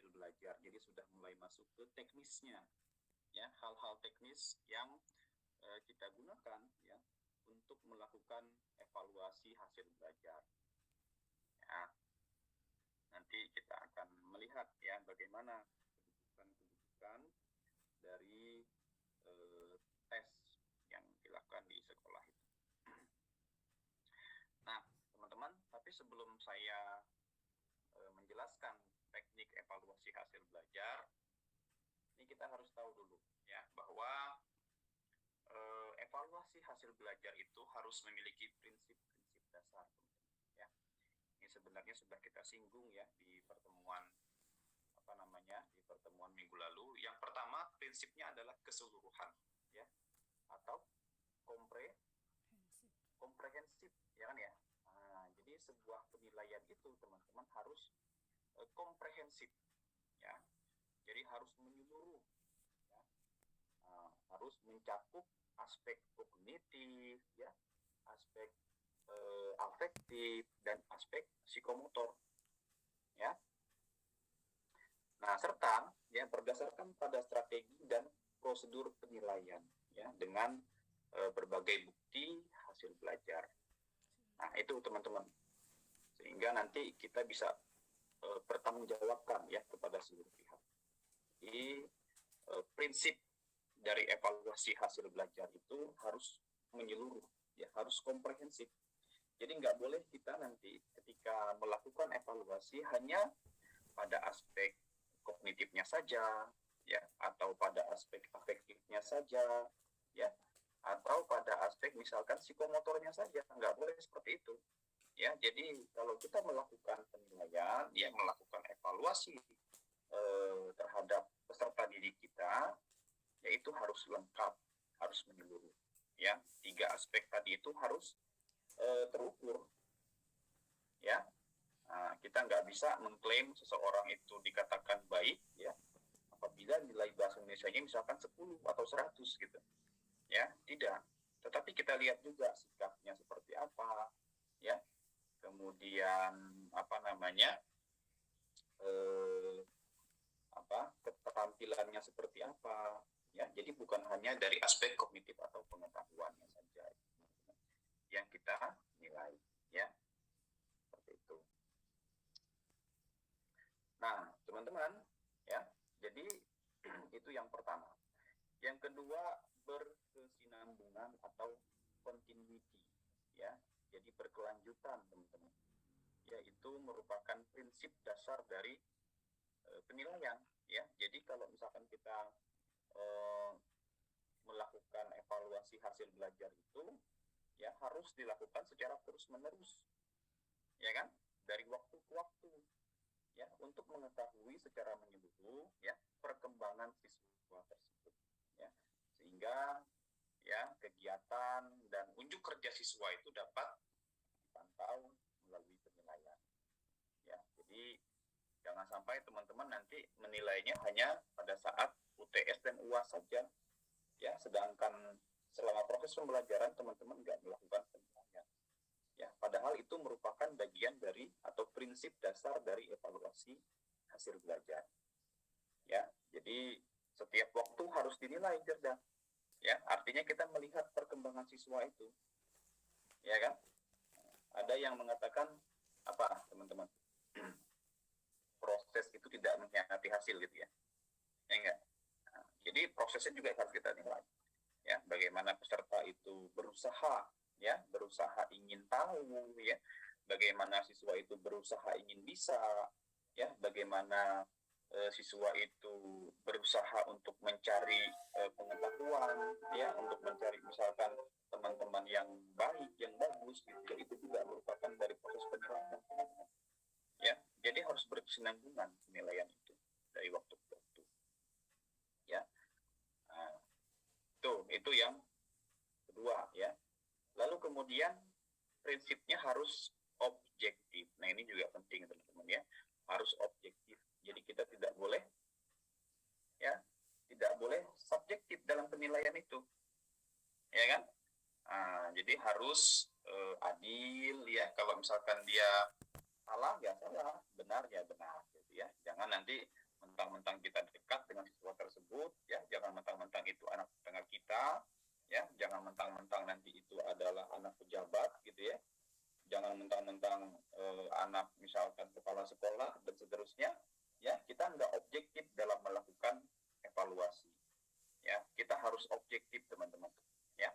hasil belajar. Jadi sudah mulai masuk ke teknisnya, ya, hal-hal teknis yang kita gunakan ya untuk melakukan evaluasi hasil belajar. Ya, nanti kita akan melihat ya bagaimana kedudukan dari tes yang dilakukan di sekolah itu. Nah, teman-teman, tapi sebelum saya menjelaskan teknik evaluasi hasil belajar, ini kita harus tahu dulu ya bahwa evaluasi hasil belajar itu harus memiliki prinsip-prinsip dasar, ya. Ini sebenarnya sudah kita singgung ya di pertemuan di pertemuan minggu lalu. Yang pertama prinsipnya adalah keseluruhan, ya, atau komprehensif, ya kan ya. Nah, jadi sebuah penilaian itu teman-teman harus komprehensif, ya. Jadi harus menyeluruh, ya. Harus mencakup aspek kognitif, ya, aspek afektif dan aspek psikomotor, ya. Nah, serta ya berdasarkan pada strategi dan prosedur penilaian, ya, dengan berbagai bukti hasil belajar. Nah, itu teman-teman. Sehingga nanti kita bisa bertanggungjawabkan ya kepada seluruh pihak. Jadi prinsip dari evaluasi hasil belajar itu harus menyeluruh, ya, harus komprehensif. Jadi nggak boleh kita nanti ketika melakukan evaluasi hanya pada aspek kognitifnya saja, ya, atau pada aspek afektifnya saja, ya, atau pada aspek misalkan psikomotornya saja. Nggak boleh seperti itu, ya. Jadi kalau kita melakukan penilaian, ya, melakukan evaluasi terhadap peserta didik kita, yaitu harus lengkap, harus menyeluruh, ya. 3 aspek tadi itu harus terukur, ya. Nah, kita nggak bisa mengklaim seseorang itu dikatakan baik ya apabila nilai bahasa Indonesianya misalkan 10 atau 100 gitu, ya, tidak. Tetapi kita lihat juga sikapnya seperti apa, ya, kemudian keterampilannya seperti apa, ya. Jadi bukan hanya dari aspek kognitif atau pengetahuannya saja yang kita nilai, ya, seperti itu. Nah, teman-teman, ya, jadi itu yang pertama. Yang kedua, berkesinambungan atau continuity, ya, jadi berkelanjutan, teman-teman. Yaitu merupakan prinsip dasar dari penilaian, ya. Jadi kalau misalkan kita melakukan evaluasi hasil belajar itu, ya, harus dilakukan secara terus-menerus, ya kan, dari waktu ke waktu, ya, untuk mengetahui secara menyeluruh ya perkembangan siswa tersebut, ya, sehingga ya kegiatan dan unjuk kerja siswa itu dapat dipantau melalui penilaian, ya. Jadi jangan sampai teman-teman nanti menilainya hanya pada saat UTS dan UAS saja, ya, sedangkan selama proses pembelajaran teman-teman nggak melakukan penilaian, ya, padahal itu merupakan bagian dari atau prinsip dasar dari evaluasi hasil belajar, ya. Jadi setiap waktu harus dinilai cerdas, ya, artinya kita melihat perkembangan siswa itu, ya kan. Ada yang mengatakan apa, teman-teman? Proses itu tidak mengkhianati hasil gitu ya, ya enggak. Nah, jadi prosesnya juga harus kita nilai, ya, bagaimana peserta itu berusaha, ya, berusaha ingin tahu, ya, bagaimana siswa itu berusaha ingin bisa, ya, bagaimana siswa itu berusaha untuk mencari pengetahuan, ya, untuk mencari misalkan teman-teman yang baik, yang bagus gitu, ya, itu juga merupakan dari proses penilaian, ya. Jadi harus berkesinambungan penilaian itu dari waktu ke waktu, ya. Nah, itu yang kedua, ya. Lalu kemudian prinsipnya harus objektif. Nah, ini juga penting, teman-teman, ya. Harus objektif. Jadi kita tidak boleh, ya, tidak boleh subjektif dalam penilaian itu, ya kan. Nah, jadi harus adil, ya. Kalau misalkan dia salah ya salah, benar ya benar, gitu ya. Jangan nanti harusnya ya kita nggak objektif dalam melakukan evaluasi. Ya, kita harus objektif teman-teman. Ya,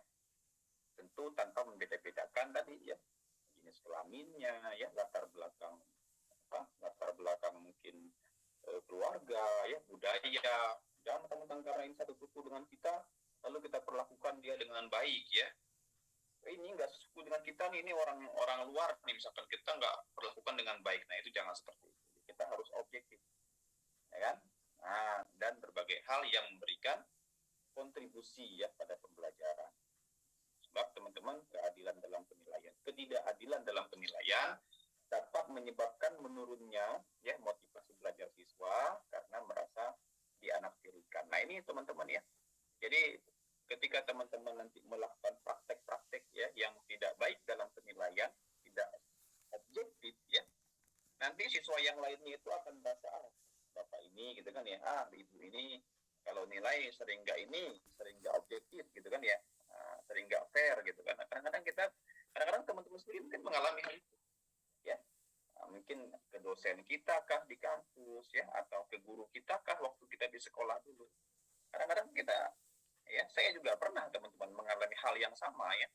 tentu tanpa membeda-bedakan tadi ya jenis kelaminnya, ya latar belakang mungkin keluarga, ya budaya. Jangan mentang-mentang karena ini satu suku dengan kita, lalu kita perlakukan dia dengan baik ya. Ini nggak sesuku dengan kita nih, ini orang luar nih, misalkan kita nggak perlakukan dengan baik. Nah itu jangan seperti itu. Kita harus objektif, ya kan? Nah, dan berbagai hal yang memberikan kontribusi ya pada pembelajaran. Sebab teman-teman ketidakadilan dalam penilaian dapat menyebabkan menurunnya ya motivasi belajar siswa karena merasa dianaktirikan. Nah ini teman-teman ya. Jadi ketika teman-teman nanti melakukan praktek-praktek ya yang tidak baik dalam penilaian, tidak objektif ya, nanti siswa yang lainnya itu akan merasa bapak ini gitu kan ya, ibu ini kalau nilai sering nggak objektif gitu kan ya, sering nggak fair gitu kan. Kadang-kadang teman-teman sendiri mungkin mengalami hal itu ya. Mungkin ke dosen kita kah di kampus ya, atau ke guru kita kah waktu kita di sekolah dulu. Kadang-kadang kita ya, saya juga pernah teman-teman mengalami hal yang sama ya.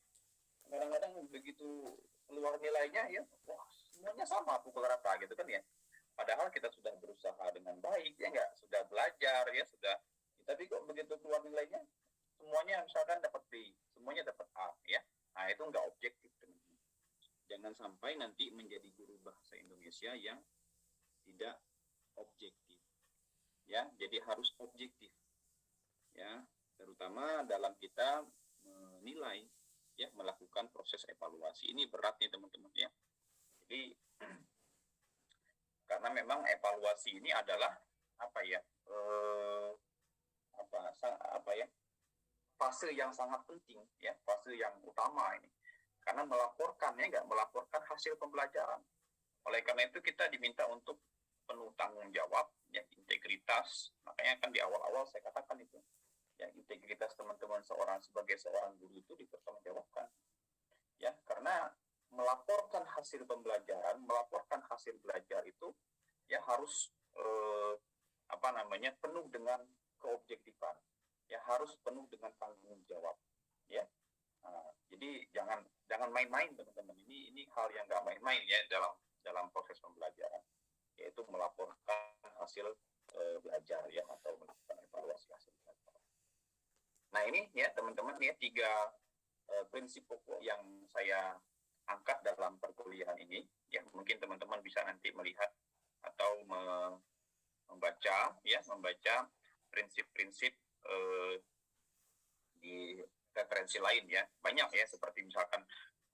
Kadang-kadang begitu keluar nilainya ya, wah semuanya sama pukul rata gitu kan ya. Padahal kita sudah berusaha dengan baik ya nggak, sudah belajar ya sudah, tapi kok begitu keluar nilainya semuanya misalkan dapat B, semuanya dapat A ya. Nah itu nggak objektif teman-teman. Jangan sampai nanti menjadi guru bahasa Indonesia yang tidak objektif ya. Jadi harus objektif ya, terutama dalam kita menilai ya, melakukan proses evaluasi. Ini berat nih teman-teman ya. Jadi karena memang evaluasi ini adalah fase yang sangat penting ya, fase yang utama ini, karena melaporkan hasil pembelajaran. Oleh karena itu kita diminta untuk penuh tanggung jawab ya, integritas. Makanya kan di awal-awal saya katakan itu ya, integritas teman-teman sebagai seorang guru itu dipertanggungjawabkan ya, karena melaporkan hasil pembelajaran, melaporkan hasil belajar itu ya harus penuh dengan keobjektifan ya, harus penuh dengan tanggung jawab ya. Jadi jangan main-main teman-teman, ini hal yang nggak main-main ya dalam proses pembelajaran, yaitu melaporkan hasil belajar ya, atau melakukan evaluasi hasil belajar. Nah ini ya teman-teman ya, 3 prinsip pokok yang saya angkat dalam perkuliahan ini ya. Mungkin teman-teman bisa nanti melihat atau membaca prinsip-prinsip di referensi lain ya, banyak ya, seperti misalkan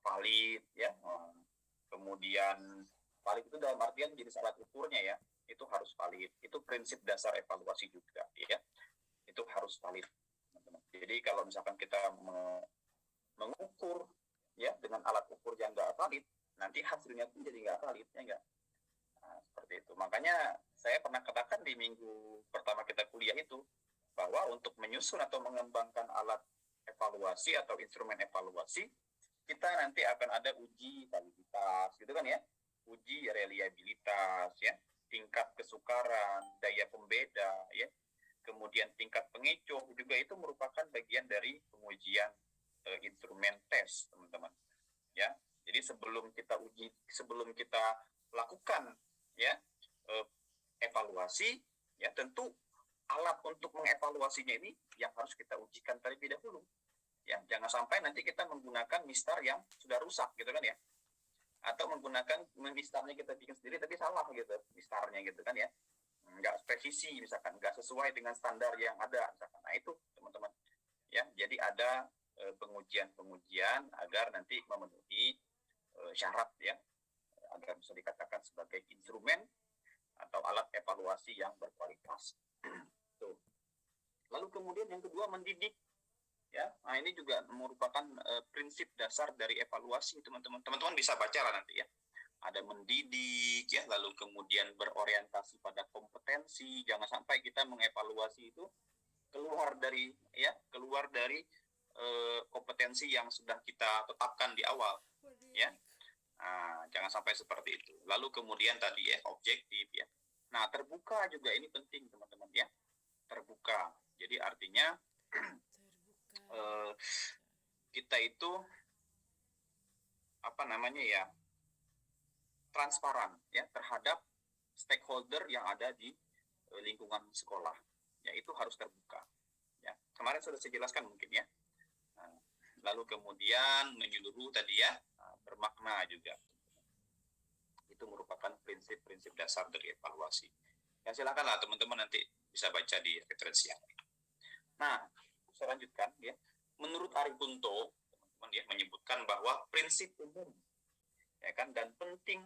valid ya, kemudian valid itu dalam artian jenis alat ukurnya ya, itu harus valid. Itu prinsip dasar evaluasi juga ya, itu harus valid teman-teman. Jadi kalau misalkan kita mengukur ya dengan alat ukur yang nggak valid, nanti hasilnya pun jadi nggak valid ya nggak. Seperti itu. Makanya saya pernah katakan di minggu pertama kita kuliah itu, bahwa untuk menyusun atau mengembangkan alat evaluasi atau instrumen evaluasi, kita nanti akan ada uji validitas gitu kan ya, uji reliabilitas ya, tingkat kesukaran, daya pembeda ya, kemudian tingkat pengecoh juga, itu merupakan bagian dari pengujian instrumen tes teman-teman ya. Jadi sebelum kita lakukan ya evaluasi ya, tentu alat untuk mengevaluasinya ini yang harus kita ujikan terlebih dahulu ya. Jangan sampai nanti kita menggunakan mistar yang sudah rusak gitu kan ya, atau menggunakan mistarnya kita bikin sendiri tapi salah gitu mistarnya gitu kan ya, nggak presisi misalkan, nggak sesuai dengan standar yang ada misalkan. Nah itu teman-teman ya, jadi ada pengujian agar nanti memenuhi syarat ya, agar bisa dikatakan sebagai instrumen atau alat evaluasi yang berkualitas. Tuh. Lalu kemudian yang kedua, mendidik ya. Nah ini juga merupakan prinsip dasar dari evaluasi teman-teman. Teman-teman bisa baca lah nanti ya. Ada mendidik ya, lalu kemudian berorientasi pada kompetensi. Jangan sampai kita mengevaluasi itu keluar dari kompetensi yang sudah kita tetapkan di awal ya. Jangan sampai seperti itu. Lalu kemudian tadi ya, objektif ya. Nah, terbuka juga ini penting teman-teman ya. Terbuka. Jadi artinya kita itu apa namanya ya, transparan ya terhadap stakeholder yang ada di lingkungan sekolah. Ya, itu harus terbuka. Ya, kemarin sudah saya jelaskan mungkin ya. Nah, lalu kemudian menyeluruh tadi ya, bermakna juga. Itu merupakan prinsip-prinsip dasar dari evaluasi. Ya, silakanlah teman-teman nanti bisa baca di referensi yang ini. Nah, saya lanjutkan ya. Menurut Aripunto, teman-teman ya, menyebutkan bahwa prinsip umum ya kan dan penting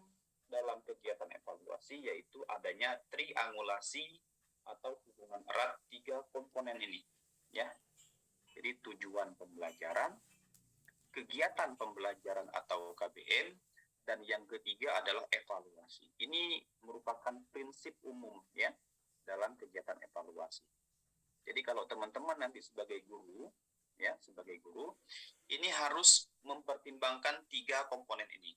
dalam kegiatan evaluasi yaitu adanya triangulasi atau hubungan erat 3 komponen ini ya. Jadi tujuan pembelajaran, kegiatan pembelajaran atau KBM, dan yang ketiga adalah evaluasi. Ini merupakan prinsip umum ya dalam kegiatan evaluasi. Jadi kalau teman-teman nanti sebagai guru ya, sebagai guru ini harus mempertimbangkan 3 komponen ini.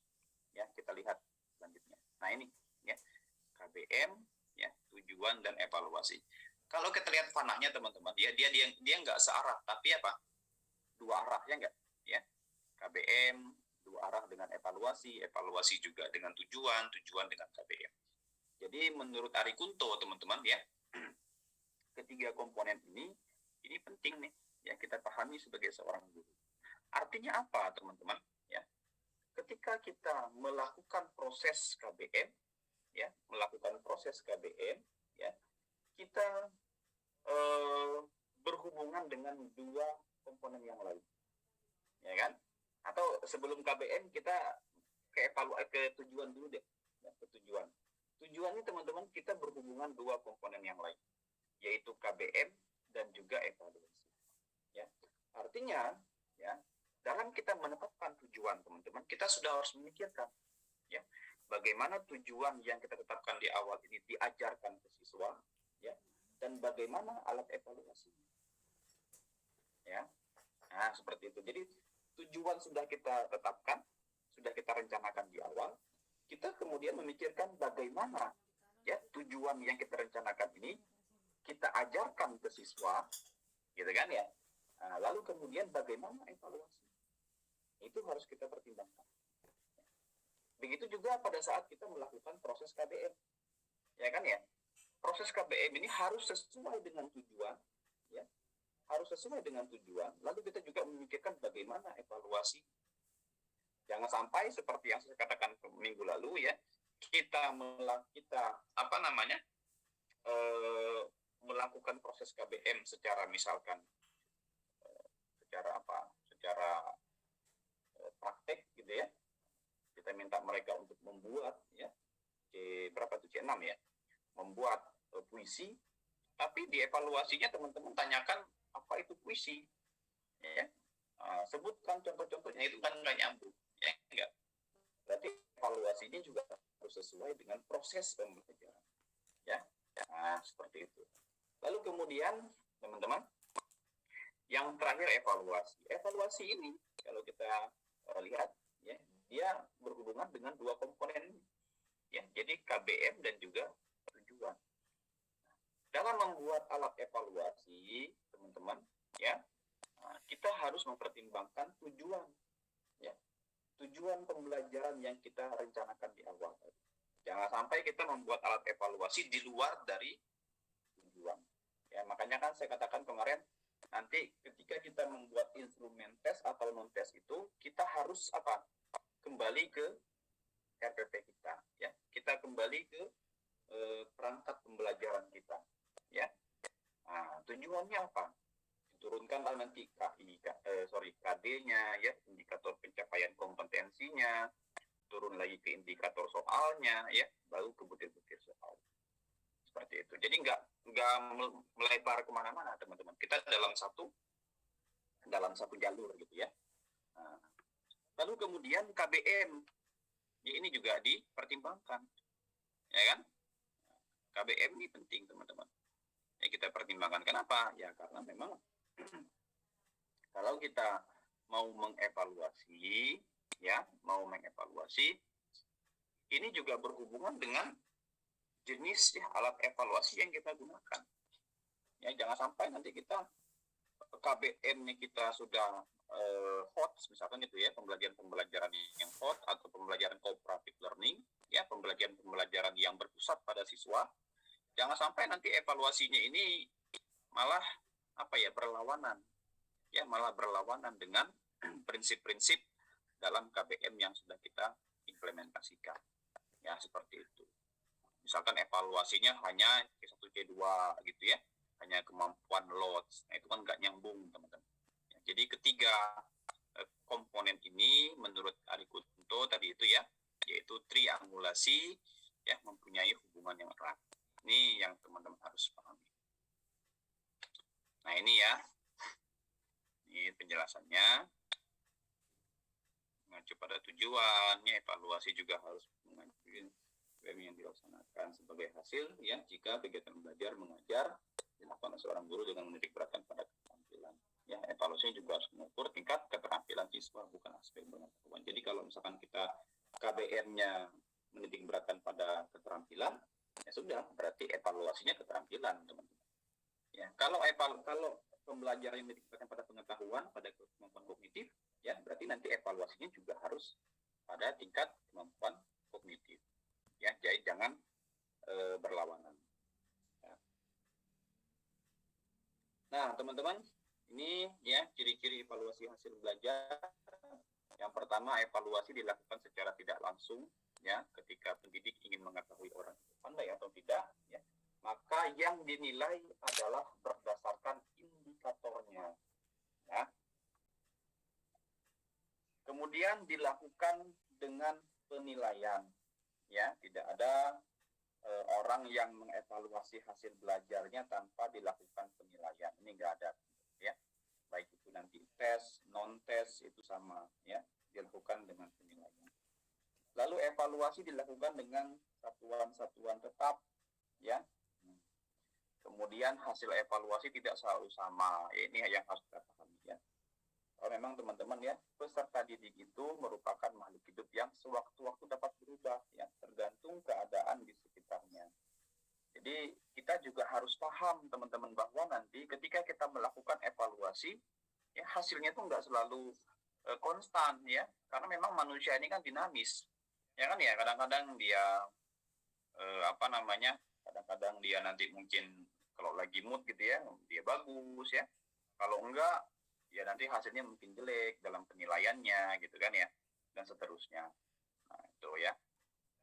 Ya, kita lihat selanjutnya. Nah, ini ya. KBM ya, tujuan dan evaluasi. Kalau kita lihat panahnya teman-teman, dia nggak searah, tapi apa? 2 arah ya enggak? Ya. KBM 2 arah dengan evaluasi, evaluasi juga dengan tujuan, tujuan dengan KBM. Jadi menurut Arikunto teman-teman ya, ketiga komponen ini penting nih ya kita pahami sebagai seorang guru. Artinya apa teman-teman? Ya. Ketika kita melakukan proses KBM ya, melakukan proses KBM ya, kita berhubungan dengan 2 komponen yang lain. Ya kan? Atau sebelum KBM kita ke tujuan dulu deh. Ya, ke tujuan. Tujuannya teman-teman kita berhubungan 2 komponen yang lain, yaitu KBM dan juga evaluasi. Ya. Artinya ya, dalam kita menetapkan tujuan teman-teman, kita sudah harus memikirkan ya, bagaimana tujuan yang kita tetapkan di awal ini diajarkan ke siswa ya, dan bagaimana alat evaluasi. Ya. Nah, seperti itu. Jadi tujuan sudah kita tetapkan, sudah kita rencanakan di awal, kita kemudian memikirkan bagaimana ya tujuan yang kita rencanakan ini kita ajarkan ke siswa, gitu kan ya. Nah, lalu kemudian bagaimana evaluasi, itu harus kita pertimbangkan. Begitu juga pada saat kita melakukan proses KBM, ya kan ya. Proses KBM ini harus sesuai dengan tujuan, ya, harus sesuai dengan tujuan. Lalu kita juga memikirkan bagaimana evaluasi. Jangan sampai seperti yang saya katakan minggu lalu ya, kita melakukan proses KBM secara misalkan secara praktek gitu ya. Kita minta mereka untuk membuat ya C6 ya, membuat puisi, tapi di evaluasinya teman-teman tanyakan apa itu puisi ya, sebutkan contoh-contohnya, itu kan nggak nyambung ya enggak. Berarti evaluasinya juga harus sesuai dengan proses pembelajaran ya. Nah, seperti itu. Lalu kemudian teman-teman, yang terakhir evaluasi ini kalau kita lihat ya, dia berhubungan dengan 2 komponen ya, jadi KBM dan juga tujuan. Dalam membuat alat evaluasi teman-teman ya, kita harus mempertimbangkan tujuan ya, tujuan pembelajaran yang kita rencanakan di awal. Jangan sampai kita membuat alat evaluasi di luar dari tujuan ya. Makanya kan saya katakan kemarin, nanti ketika kita membuat instrumen tes atau non tes itu, kita harus kembali ke RPP kita ya, kita kembali ke perangkat pembelajaran kita ya. Nah, tujuannya apa? Diturunkanlah nanti KD-nya ya, indikator pencapaian kompetensinya, turun lagi ke indikator soalnya ya, baru ke butir-butir soal. Seperti itu. Jadi nggak melebar kemana-mana teman-teman. Kita dalam satu jalur gitu ya. Nah, lalu kemudian KBM ya, ini juga dipertimbangkan ya kan. KBM ini penting teman-teman ya, kita pertimbangkan. Kenapa ya? Karena memang kalau kita mau mengevaluasi ya, ini juga berhubungan dengan jenis ya alat evaluasi yang kita gunakan. Ya, jangan sampai nanti kita KBM-nya kita sudah hot, misalkan itu ya, pembelajaran yang hot atau pembelajaran cooperative learning, ya, pembelajaran yang berpusat pada siswa. Jangan sampai nanti evaluasinya ini malah berlawanan, ya, malah berlawanan dengan prinsip-prinsip dalam KBM yang sudah kita implementasikan, ya, seperti itu. Misalkan evaluasinya hanya C1 C2 gitu ya, hanya kemampuan loads, nah itu kan nggak nyambung teman-teman. Ya, jadi ketiga komponen ini menurut Ari Kunto tadi itu ya, yaitu triangulasi, ya, mempunyai hubungan yang erat. Ini yang teman-teman harus pahami. Nah ini ya, ini penjelasannya. Mengacu pada tujuannya, evaluasi juga harus mengacu yang dilaksanakan sebagai hasil ya jika kegiatan belajar mengajar dilakukan oleh seorang guru dengan menitik beratkan pada keterampilan. Ya, evaluasi juga harus mengukur tingkat keterampilan siswa, bukan aspek pengetahuan. Jadi kalau misalkan kita KBM-nya menitik beratkan pada keterampilan, ya sudah, berarti evaluasinya keterampilan, teman-teman. Ya, kalau pembelajaran yang menitik beratkan pada pengetahuan, pada kemampuan kognitif, ya berarti nanti evaluasinya juga harus pada tingkat kemampuan kognitif. Ya, jadi jangan berlawanan. Ya. Nah, teman-teman, ini ya ciri-ciri evaluasi hasil belajar. Yang pertama, evaluasi dilakukan secara tidak langsung, ya, ketika pendidik ingin mengetahui orang pandai atau tidak, ya, maka yang dinilai adalah berdasarkan indikatornya, ya. Kemudian dilakukan dengan penilaian, ya, tidak ada orang yang mengevaluasi hasil belajarnya tanpa dilakukan penilaian. Ini nggak ada, ya. Baik itu nanti tes, non-tes itu sama, ya, dilakukan dengan penilaian. Lalu evaluasi dilakukan dengan satuan-satuan tetap, ya. Kemudian hasil evaluasi tidak selalu sama. Ya, ini yang harus kita pahami, ya. Kalau memang teman-teman ya, peserta didik itu merupakan makhluk hidup yang sewaktu-waktu dapat berubah, ya, tergantung keadaan di sekitarnya. Jadi kita juga harus paham teman-teman bahwa nanti ketika kita melakukan evaluasi, ya hasilnya itu nggak selalu konstan, ya, karena memang manusia ini kan dinamis, ya kan ya, kadang-kadang dia kadang-kadang dia nanti mungkin kalau lagi mood gitu ya, dia bagus ya, kalau enggak ya nanti hasilnya mungkin jelek dalam penilaiannya gitu kan ya, dan seterusnya. Nah itu ya.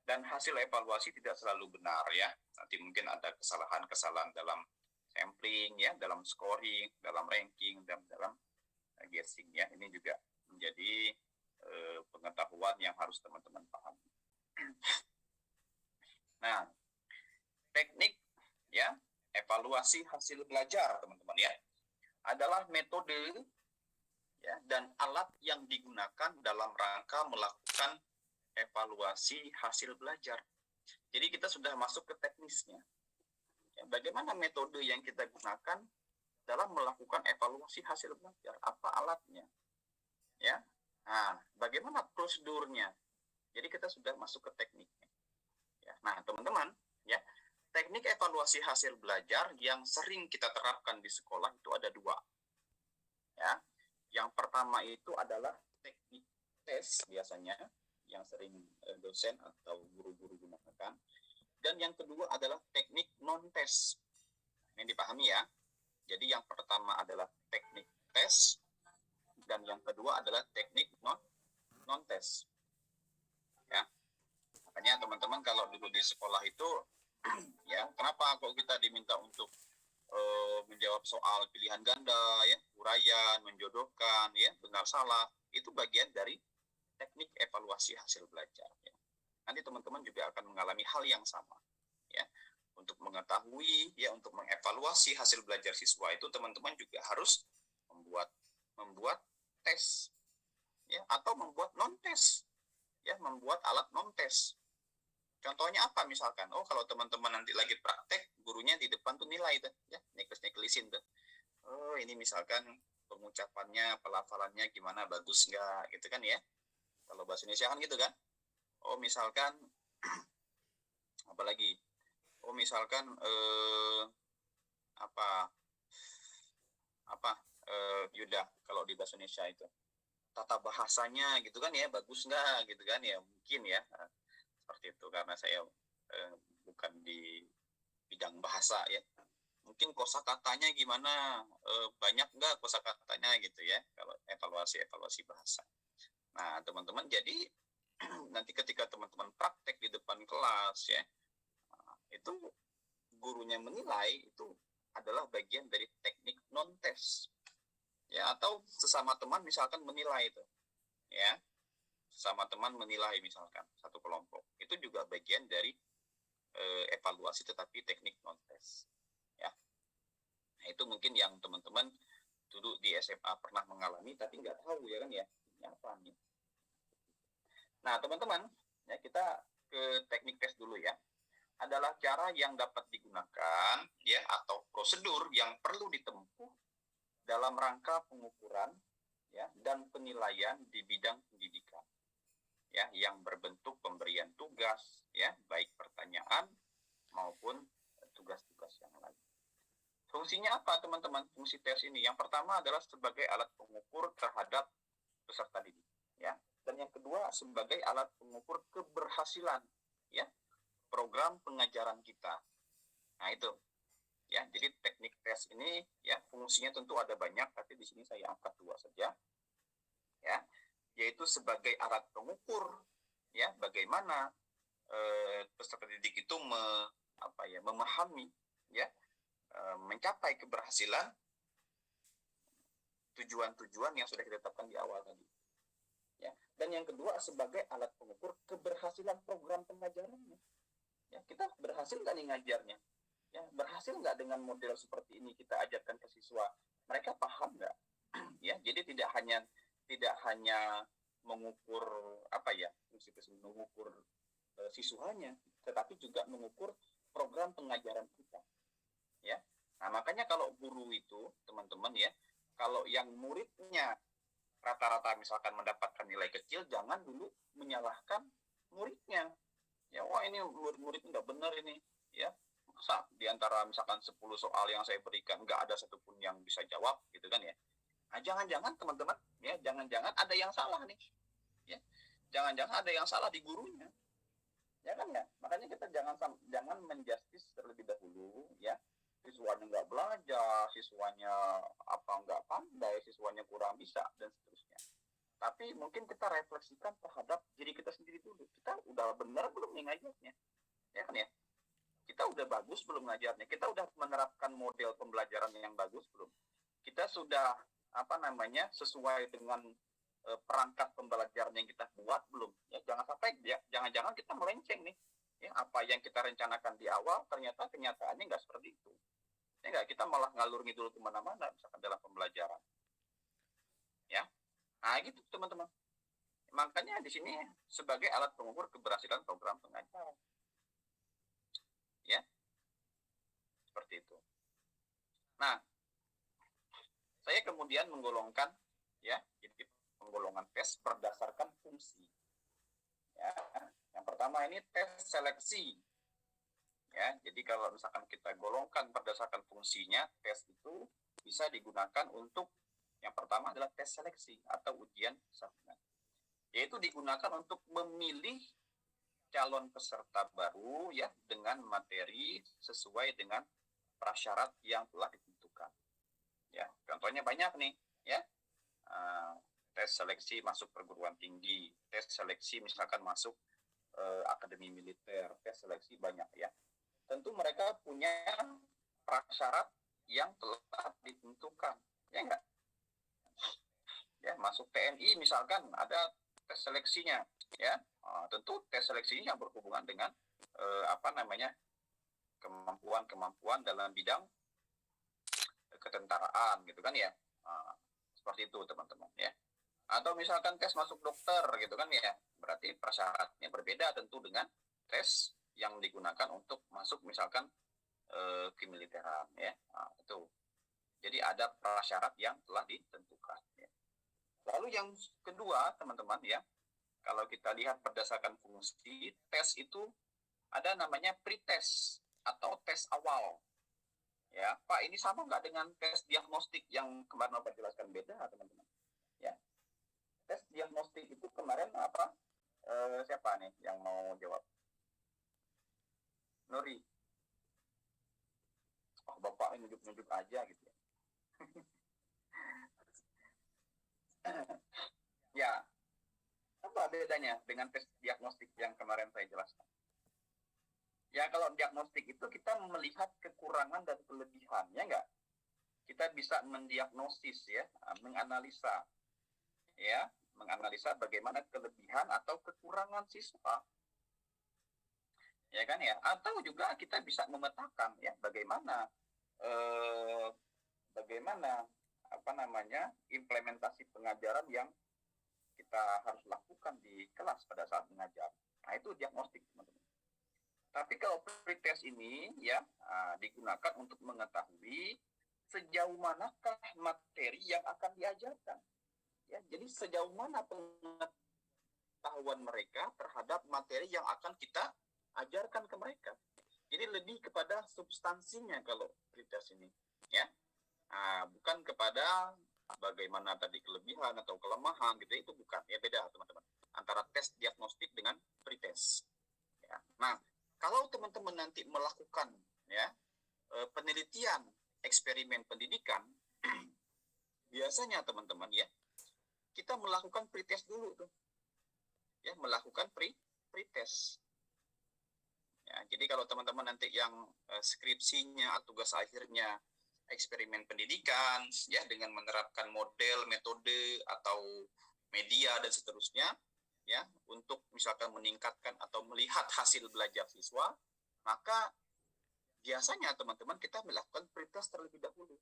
Dan hasil evaluasi tidak selalu benar ya, nanti mungkin ada kesalahan-kesalahan dalam sampling ya, dalam scoring, dalam ranking, dan dalam guessing ya. Ini juga menjadi pengetahuan yang harus teman-teman pahami. Nah, teknik ya evaluasi hasil belajar teman-teman ya adalah metode ya dan alat yang digunakan dalam rangka melakukan evaluasi hasil belajar. Jadi kita sudah masuk ke teknisnya. Ya, bagaimana metode yang kita gunakan dalam melakukan evaluasi hasil belajar? Apa alatnya? Ya. Nah, bagaimana prosedurnya? Jadi kita sudah masuk ke tekniknya. Ya. Nah, teman-teman, ya, teknik evaluasi hasil belajar yang sering kita terapkan di sekolah itu ada dua. Ya. Yang pertama itu adalah teknik tes biasanya yang sering dosen atau guru-guru gunakan. Dan yang kedua adalah teknik non-tes. Ini dipahami ya. Jadi yang pertama adalah teknik tes dan yang kedua adalah teknik non-tes. Ya. Makanya teman-teman kalau dulu di sekolah itu ya, kenapa kok kita diminta untuk menjawab soal pilihan ganda ya, uraian, menjodohkan ya, benar salah, itu bagian dari teknik evaluasi hasil belajar ya. Nanti teman-teman juga akan mengalami hal yang sama ya. Untuk mengetahui ya, untuk mengevaluasi hasil belajar siswa itu teman-teman juga harus membuat tes ya, atau membuat non-tes ya, membuat alat non-tes. Contohnya apa misalkan? Oh, kalau teman-teman nanti lagi praktek, gurunya di depan tuh nilai tuh ya, neklis-neklisin tuh. Oh, ini misalkan pengucapannya, pelafalannya gimana, bagus nggak gitu kan ya. Kalau bahasa Indonesia kan gitu kan. Oh, misalkan apalagi, misalkan apa Yuda, kalau di bahasa Indonesia itu tata bahasanya gitu kan ya, bagus nggak gitu kan ya, mungkin ya seperti itu, karena saya bukan di bidang bahasa ya. Mungkin kosakatanya gimana, banyak nggak kosakatanya gitu ya, kalau evaluasi bahasa. Nah teman-teman, jadi nanti ketika teman-teman praktek di depan kelas ya, itu gurunya menilai, itu adalah bagian dari teknik non-tes ya. Atau sesama teman misalkan menilai itu ya, sesama teman menilai misalkan satu kelompok, itu juga bagian dari evaluasi tetapi teknik non-tes ya. Nah itu mungkin yang teman-teman dulu di SMA pernah mengalami tapi nggak tahu ya kan ya, ini apa nih. Nah teman-teman ya, kita ke teknik tes dulu ya. Adalah cara yang dapat digunakan ya, atau prosedur yang perlu ditempuh dalam rangka pengukuran ya dan penilaian di bidang pendidikan ya, yang berbentuk pemberian tugas ya, baik pertanyaan maupun tugas-tugas yang lain. Fungsinya apa teman-teman? Fungsi tes ini yang pertama adalah sebagai alat pengukur terhadap peserta didik ya, dan yang kedua sebagai alat pengukur keberhasilan ya program pengajaran kita. Nah itu ya, jadi teknik tes ini ya fungsinya tentu ada banyak, tapi di sini saya angkat dua saja ya, yaitu sebagai alat pengukur ya bagaimana peserta didik itu memahami ya, mencapai keberhasilan tujuan-tujuan yang sudah kita tetapkan di awal tadi ya. Dan yang kedua sebagai alat pengukur keberhasilan program pengajarannya ya, kita berhasil nggak nih ngajarnya ya, berhasil nggak dengan model seperti ini kita ajarkan ke siswa, mereka paham nggak ya. Jadi tidak hanya mengukur mengukur siswanya, tetapi juga mengukur program pengajaran kita ya. Nah makanya kalau guru itu teman-teman ya, kalau yang muridnya rata-rata misalkan mendapatkan nilai kecil, jangan dulu menyalahkan muridnya ya. Wah ini murid nggak benar ini ya, masa di antara misalkan 10 soal yang saya berikan nggak ada satupun yang bisa jawab gitu kan ya. Nah jangan-jangan teman-teman ya, jangan-jangan ada yang salah nih ya, jangan-jangan ada yang salah di gurunya ya kan ya. Makanya kita jangan menjustis terlebih dahulu ya, siswanya nggak belajar, siswanya nggak pandai, siswanya kurang bisa dan seterusnya. Tapi mungkin kita refleksikan terhadap diri kita sendiri dulu, kita udah benar belum nih ngajarnya ya kan ya, kita udah bagus belum ngajarnya, kita udah menerapkan model pembelajaran yang bagus belum, kita sudah sesuai dengan perangkat pembelajaran yang kita buat belum ya. Jangan sampai ya, jangan-jangan kita melenceng nih ya, apa yang kita rencanakan di awal ternyata kenyataannya nggak seperti itu ya, nggak, kita malah ngalur ngidul kemana-mana misalkan dalam pembelajaran ya. Nah gitu teman-teman, makanya di sini sebagai alat pengukur keberhasilan program pengajaran ya, seperti itu. Nah saya kemudian menggolongkan ya, jadi penggolongan tes berdasarkan fungsi ya. Yang pertama ini tes seleksi ya, jadi kalau misalkan kita golongkan berdasarkan fungsinya, tes itu bisa digunakan untuk yang pertama adalah tes seleksi atau ujian sampingan, yaitu digunakan untuk memilih calon peserta baru ya dengan materi sesuai dengan prasyarat yang telah ditentukan ya. Contohnya banyak nih ya, tes seleksi masuk perguruan tinggi, tes seleksi misalkan masuk akademi militer, tes seleksi banyak ya. Tentu mereka punya prasyarat yang telah ditentukan ya enggak ya. Masuk TNI misalkan ada tes seleksinya ya. Tentu tes seleksinya berhubungan dengan kemampuan dalam bidang ketentaraan gitu kan ya. Seperti itu teman-teman ya. Atau misalkan tes masuk dokter gitu kan ya, berarti prasyaratnya berbeda tentu dengan tes yang digunakan untuk masuk misalkan kemiliteran ya. Itu jadi ada prasyarat yang telah ditentukan ya. Lalu yang kedua teman-teman ya, kalau kita lihat berdasarkan fungsi tes itu ada namanya pretest atau tes awal. Ya, Pak, ini sama nggak dengan tes diagnostik yang kemarin Bapak jelaskan? Beda, teman-teman. Ya, tes diagnostik itu kemarin apa? Siapa nih yang mau jawab? Nuri. Oh, Bapak nunjuk-nunjuk aja gitu ya. Ya, apa bedanya dengan tes diagnostik yang kemarin saya jelaskan? Ya, kalau diagnostik itu kita melihat kekurangan dan kelebihan, ya enggak? Kita bisa mendiagnosis ya, menganalisa ya, menganalisa bagaimana kelebihan atau kekurangan siswa. Ya kan ya? Atau juga kita bisa memetakan ya bagaimana bagaimana apa namanya implementasi pengajaran yang kita harus lakukan di kelas pada saat mengajar. Nah, itu diagnostik, teman-teman. Tapi kalau pretest ini ya digunakan untuk mengetahui sejauh manakah materi yang akan diajarkan. Ya, jadi sejauh mana pengetahuan mereka terhadap materi yang akan kita ajarkan ke mereka. Jadi lebih kepada substansinya kalau pretest ini, ya. Bukan kepada bagaimana tadi kelebihan atau kelemahan gitu, itu bukan. Ya, beda, teman-teman, antara tes diagnostik dengan pretest. Ya. Nah, kalau teman-teman nanti melakukan ya penelitian eksperimen pendidikan, biasanya teman-teman ya kita melakukan pretest dulu tuh, ya, melakukan pretest. Ya, jadi kalau teman-teman nanti yang skripsinya atau tugas akhirnya eksperimen pendidikan, ya, dengan menerapkan model, metode atau media dan seterusnya, ya, untuk misalkan meningkatkan atau melihat hasil belajar siswa, maka biasanya teman-teman kita melakukan pretest terlebih dahulu.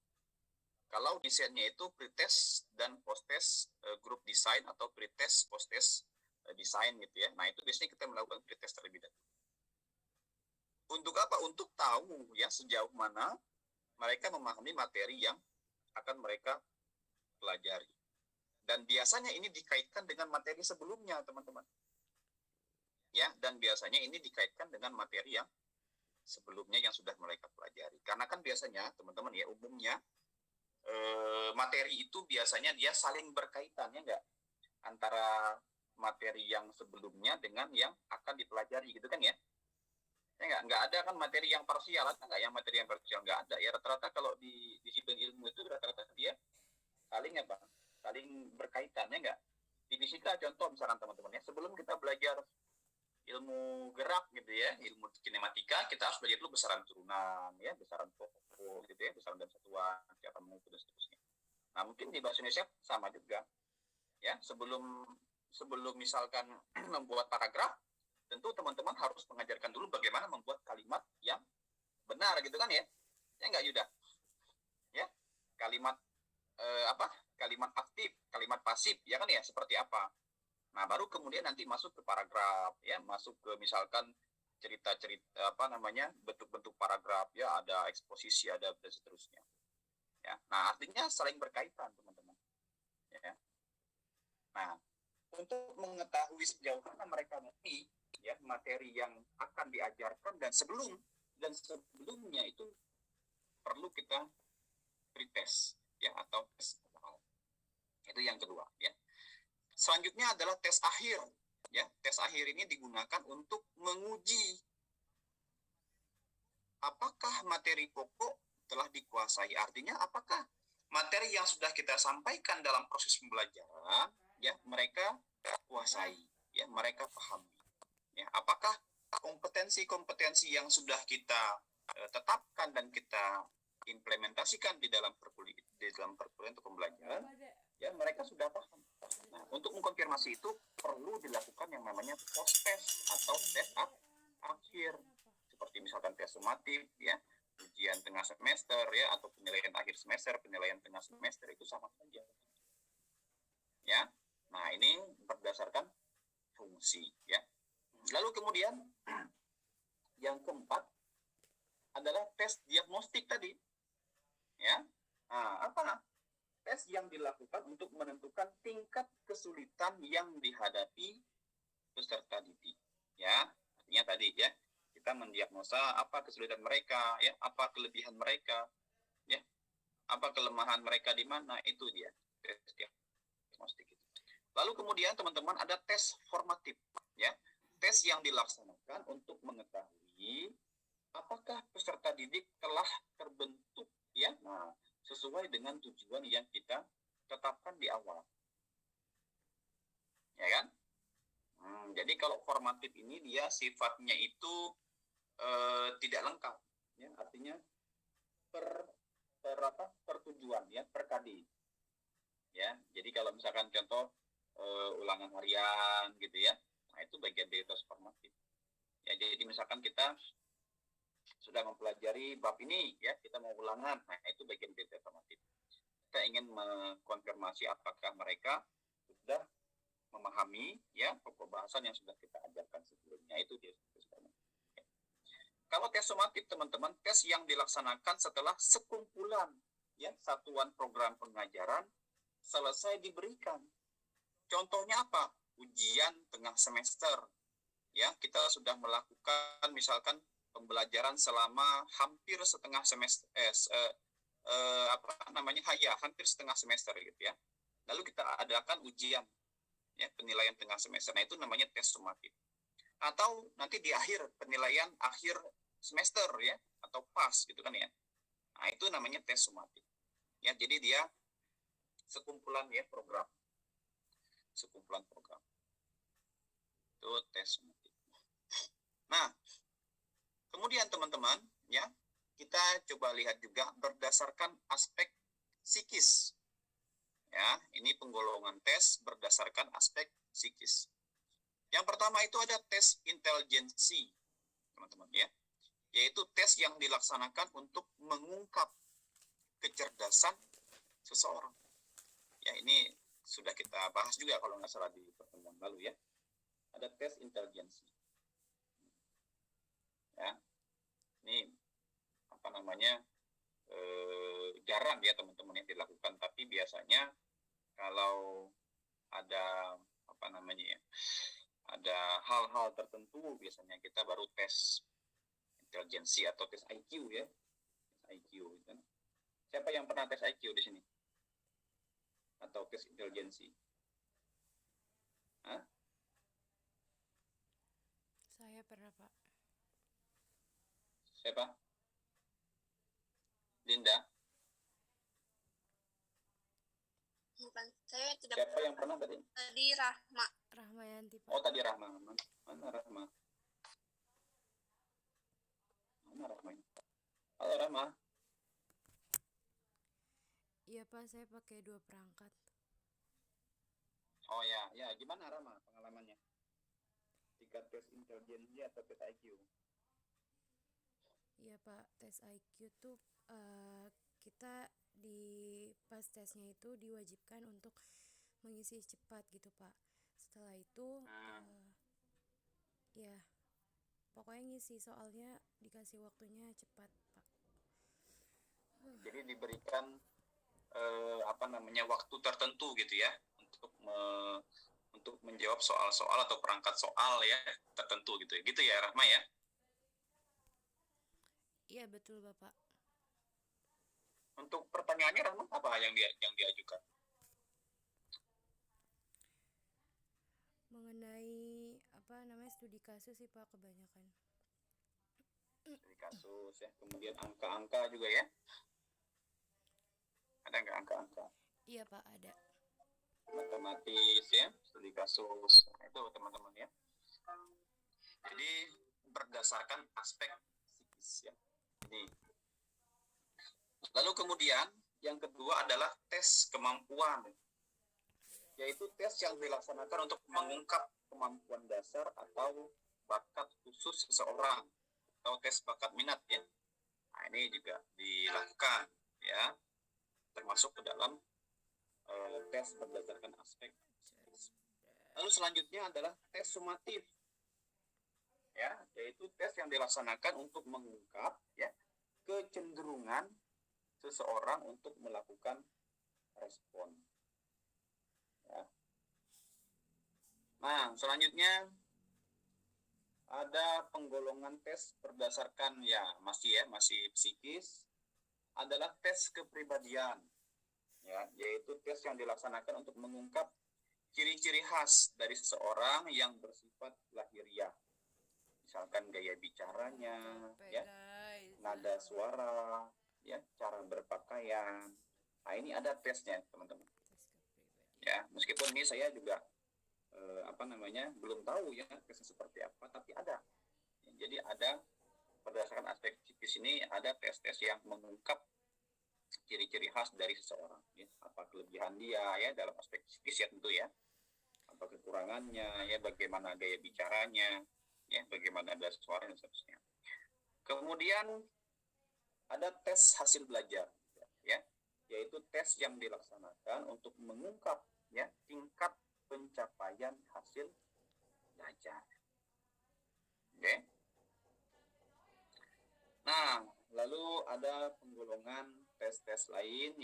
Kalau desainnya itu pretest dan post-test group design atau pretest post-test design gitu ya. Nah, itu biasanya kita melakukan pretest terlebih dahulu. Untuk apa? Untuk tahu ya sejauh mana mereka memahami materi yang akan mereka pelajari. Dan biasanya ini dikaitkan dengan materi sebelumnya, teman-teman. Ya, dan biasanya ini dikaitkan dengan materi yang sebelumnya yang sudah mereka pelajari. Karena kan biasanya, teman-teman ya, umumnya materi itu biasanya dia saling berkaitan, ya enggak? Antara materi yang sebelumnya dengan yang akan dipelajari, gitu kan ya? Ya enggak ada kan materi yang parsial, ada enggak yang materi yang parsial? Enggak ada. Ya, rata-rata kalau di disiplin ilmu itu rata-rata dia saling apa? Saling berkaitan, ya enggak? Di fisika contoh misalkan teman-teman ya, sebelum kita belajar ilmu gerak gitu ya, ilmu kinematika, kita harus belajar dulu besaran turunan ya, besaran pokok gitu ya, besaran dan satuan, siapa mengukur dan seterusnya. Nah, mungkin di bahasa Indonesia sama juga. Ya, sebelum misalkan membuat paragraf, tentu teman-teman harus mengajarkan dulu bagaimana membuat kalimat yang benar gitu kan ya. Ya enggak, Yuda? Ya, kalimat kalimat aktif, kalimat pasif, ya kan ya, seperti apa. Nah, baru kemudian nanti masuk ke paragraf, ya, masuk ke misalkan cerita-cerita bentuk-bentuk paragraf, ya, ada eksposisi, ada dan seterusnya. Ya, nah artinya saling berkaitan, teman-teman. Ya. Nah, untuk mengetahui sejauh mana mereka mengerti ya materi yang akan diajarkan dan sebelumnya itu perlu kita pretest ya atau tes awal. Itu yang kedua ya. Selanjutnya adalah tes akhir. Ya, tes akhir ini digunakan untuk menguji apakah materi pokok telah dikuasai. Artinya apakah materi yang sudah kita sampaikan dalam proses pembelajaran ya mereka kuasai, ya mereka pahami. Ya, apakah kompetensi-kompetensi yang sudah kita tetapkan dan kita implementasikan di dalam perkuliahan untuk pembelajaran, ya mereka sudah paham. Nah, untuk mengkonfirmasi itu perlu dilakukan yang namanya post-test atau tes akhir, seperti misalkan tes sumatif, ya, ujian tengah semester, ya, atau penilaian akhir semester, penilaian tengah semester itu sama saja. Ya, nah ini berdasarkan fungsi, ya. Lalu kemudian yang keempat adalah tes diagnostik tadi, ya. Nah, apa? Tes yang dilakukan untuk menentukan tingkat kesulitan yang dihadapi peserta didik. Ya, artinya tadi ya, kita mendiagnosa apa kesulitan mereka, ya, apa kelebihan mereka, ya, apa kelemahan mereka di mana, itu dia tes diagnostik itu. Lalu kemudian teman-teman ada tes formatif, ya, tes yang dilaksanakan untuk mengetahui apakah peserta didik telah terbentuk, ya, nah, sesuai dengan tujuan yang kita tetapkan di awal, ya kan? Jadi kalau formatif ini dia sifatnya itu tidak lengkap, ya, artinya per tujuan, ya, per KD, ya. Jadi kalau misalkan contoh ulangan harian gitu, ya, nah itu bagian dari tes formatif, ya. Jadi misalkan kita sudah mempelajari bab ini, ya, kita mau ulangan, nah itu bagian dari tes formatif. Kita ingin mengkonfirmasi apakah mereka sudah memahami, ya, pokok bahasan yang sudah kita ajarkan sebelumnya, itu dia. Kalau tes sumatif teman-teman, tes yang dilaksanakan setelah sekumpulan, ya, satuan program pengajaran selesai diberikan. Contohnya apa? Ujian tengah semester, ya, kita sudah melakukan misalkan pembelajaran selama hampir setengah semester, hampir setengah semester gitu, ya. Lalu kita adakan ujian, ya, penilaian tengah semester. Nah itu namanya tes sumatif. Atau nanti di akhir penilaian akhir semester, ya, atau pas gitu kan, ya. Nah itu namanya tes sumatif, ya. Jadi dia sekumpulan, ya, program, sekumpulan program, itu tes sumatif. Nah kemudian teman-teman, ya, kita coba lihat juga berdasarkan aspek psikis, ya. Ini penggolongan tes berdasarkan aspek psikis. Yang pertama itu ada tes intelijensi, teman-teman, ya, yaitu tes yang dilaksanakan untuk mengungkap kecerdasan seseorang. Ya, ini sudah kita bahas juga kalau nggak salah di pertemuan lalu, ya. Ada tes intelijensi, ya. Ini jarang, ya, teman-teman, yang dilakukan, tapi biasanya kalau ada ada hal-hal tertentu, biasanya kita baru tes intelijensi atau tes IQ, ya, IQ gitu. Siapa yang pernah tes IQ di sini atau tes intelijensi? Hah? Saya pernah, Pak. Siapa? Linda? Bukan, saya tidak. Siapa yang pernah tadi? Tadi Rahma. Rahmayanti, Pak. Oh, tadi Rahma. Mana Rahma? Mana Rahma? Halo Rahma. Iya, Pak, saya pakai 2 perangkat. Oh ya, ya, gimana Rahma pengalamannya? Tiga tes intelijensi atau tes IQ? Iya, Pak, tes IQ tuh kita di pas tesnya itu diwajibkan untuk mengisi cepat gitu, Pak. Setelah itu ya pokoknya ngisi soalnya dikasih waktunya cepat, Pak. Jadi diberikan waktu tertentu gitu, ya, untuk menjawab soal-soal atau perangkat soal, ya, tertentu gitu ya Rahma, ya. Iya, betul, Bapak. Untuk pertanyaannya Rahma apa yang diajukan? Mengenai studi kasus sih, Pak, kebanyakan. Studi kasus, ya, kemudian angka-angka juga, ya. Ada nggak angka-angka? Iya, Pak, ada. Matematis, ya, studi kasus. Nah, itu teman-teman, ya. Jadi berdasarkan aspek psikis, ya. Ini. Lalu kemudian yang kedua adalah tes kemampuan, yaitu tes yang dilaksanakan untuk mengungkap kemampuan dasar atau bakat khusus seseorang, atau tes bakat minat, ya. Nah, ini juga dilakukan, ya, termasuk ke dalam tes berdasarkan aspek psikis. Lalu selanjutnya adalah tes sumatif, ya, yaitu tes yang dilaksanakan untuk mengungkap, ya, kecenderungan seseorang untuk melakukan respon, ya. Nah selanjutnya ada penggolongan tes berdasarkan masih psikis, adalah tes kepribadian, yaitu tes yang dilaksanakan untuk mengungkap ciri-ciri khas dari seseorang yang bersifat lahiriah, misalkan gaya bicaranya, nada suara, cara berpakaian. Nah, ini ada tesnya, teman-teman. Ya, meskipun ini saya juga belum tahu ya tesnya seperti apa, tapi ada. Jadi ada berdasarkan aspek psikis ini ada tes-tes yang mengungkap ciri-ciri khas dari seseorang, apa kelebihan dia dalam aspek psikis tentu apa kekurangannya bagaimana gaya bicaranya bagaimana nada suara dan seterusnya. Kemudian ada tes hasil belajar yaitu tes yang dilaksanakan untuk mengungkap tingkat pencapaian hasil belajar. Oke. Nah, lalu ada penggolongan tes-tes lain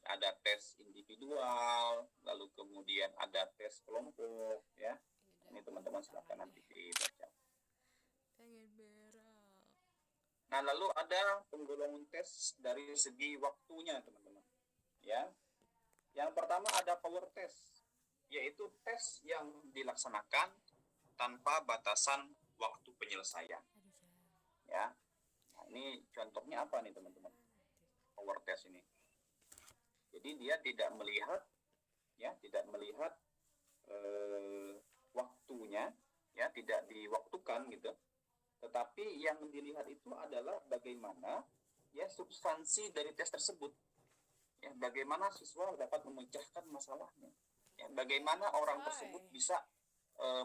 ada tes individual, lalu kemudian ada tes kelompok Ini teman-teman silakan nanti dibaca. Pengen berak. Nah, lalu ada penggolongan tes dari segi waktunya, teman-teman. Yang pertama ada power test, yaitu tes yang dilaksanakan tanpa batasan waktu penyelesaian. Nah, ini contohnya apa nih, teman-teman? Power test ini. Jadi dia tidak melihat waktunya, tidak diwaktukan gitu. Tetapi yang dilihat itu adalah bagaimana substansi dari tes tersebut. Bagaimana siswa dapat memecahkan masalahnya. Bagaimana orang tersebut bisa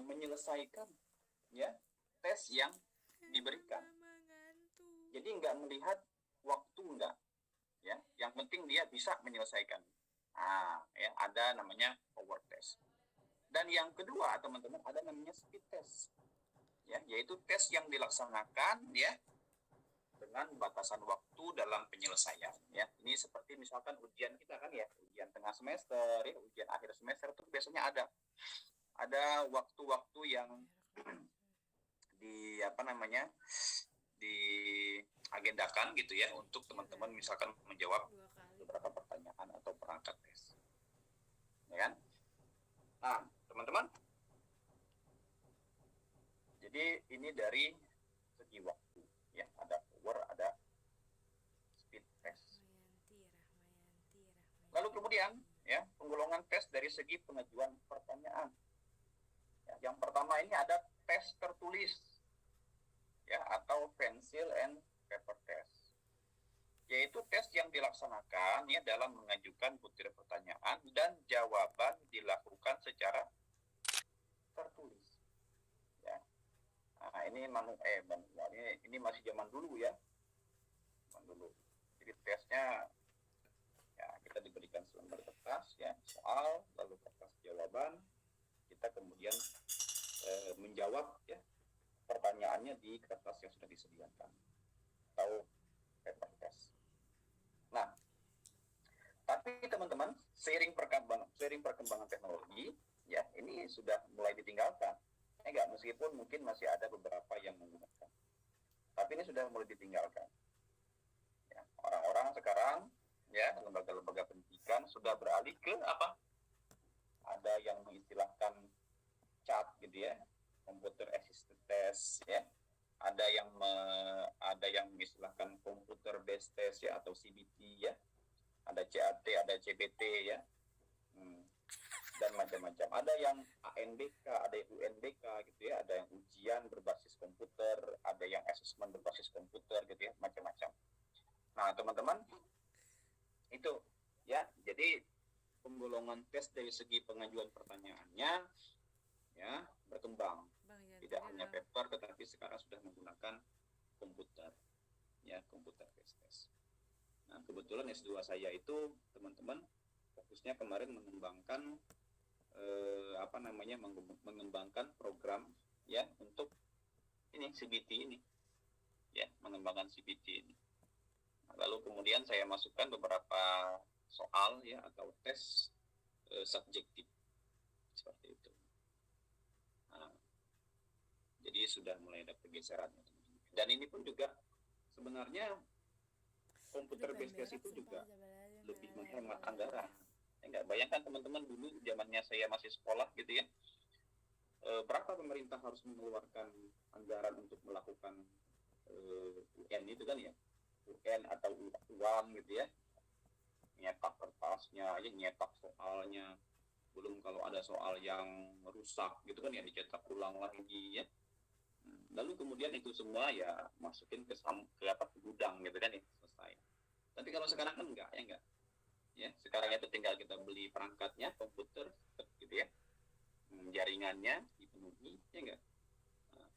menyelesaikan tes yang diberikan. Jadi nggak melihat waktu enggak. Yang penting dia bisa menyelesaikan. Ada namanya power test. Dan yang kedua, teman-teman, ada namanya speed test. Yaitu tes yang dilaksanakan dengan batasan waktu dalam penyelesaian. Ini seperti misalkan ujian kita kan ujian tengah semester, ujian akhir semester itu biasanya ada waktu-waktu yang diagendakan gitu untuk teman-teman misalkan menjawab beberapa pertanyaan atau perangkat tes. Kan? Nah, teman-teman. Jadi ini dari segi waktu ada power, ada speed test. Lalu kemudian penggolongan tes dari segi pengajuan pertanyaan. Yang pertama ini ada tes tertulis atau pencil and paper test, yaitu tes yang dilaksanakan dalam mengajukan butir pertanyaan dan jawaban dilakukan secara tertulis. Nah, ini masih zaman dulu Jadi tesnya kita diberikan selembar kertas soal, lalu kertas jawaban, kita kemudian menjawab pertanyaannya di kertas yang sudah disediakan atau paper test. Nah, tapi teman-teman, seiring perkembangan teknologi ini sudah mulai ditinggalkan. Meskipun mungkin masih ada beberapa yang menggunakan, tapi ini sudah mulai ditinggalkan. Orang-orang sekarang lembaga-lembaga pendidikan sudah beralih ke apa? Ada yang mengistilahkan CAT gitu computer assisted test ada yang mengistilahkan computer based test atau CBT ada CAT, ada CBT dan macam-macam. Ada yang ANBK, ada yang UNBK gitu ada yang ujian berbasis komputer, ada yang asesmen berbasis komputer gitu macam-macam. Nah, teman-teman, itu jadi penggolongan tes dari segi pengajuan pertanyaannya berkembang. Tidak hanya paper, tetapi sekarang sudah menggunakan komputer komputer based test. Nah, kebetulan S2 saya itu, teman-teman, fokusnya kemarin mengembangkan mengembangkan program untuk ini CBT ini mengembangkan CBT ini. Lalu kemudian saya masukkan beberapa soal atau tes subjektif seperti itu. Jadi sudah mulai ada pergeseran. Dan ini pun juga sebenarnya komputer based test itu juga lebih menghemat anggaran. Enggak, bayangkan teman-teman dulu zamannya saya masih sekolah gitu ya. Berapa pemerintah harus mengeluarkan anggaran untuk melakukan UN itu kan ya. UN atau uang gitu ya. Nyetak kertasnya, nyetak soalnya. Belum kalau ada soal yang rusak gitu kan ya dicetak ulang lagi ya. Lalu kemudian itu semua ya masukin ke gudang gitu kan ya, selesai. Tapi kalau sekarang kan enggak ya, sekarang itu tinggal kita beli perangkatnya, komputer gitu ya, jaringannya dipenuhi ya enggak.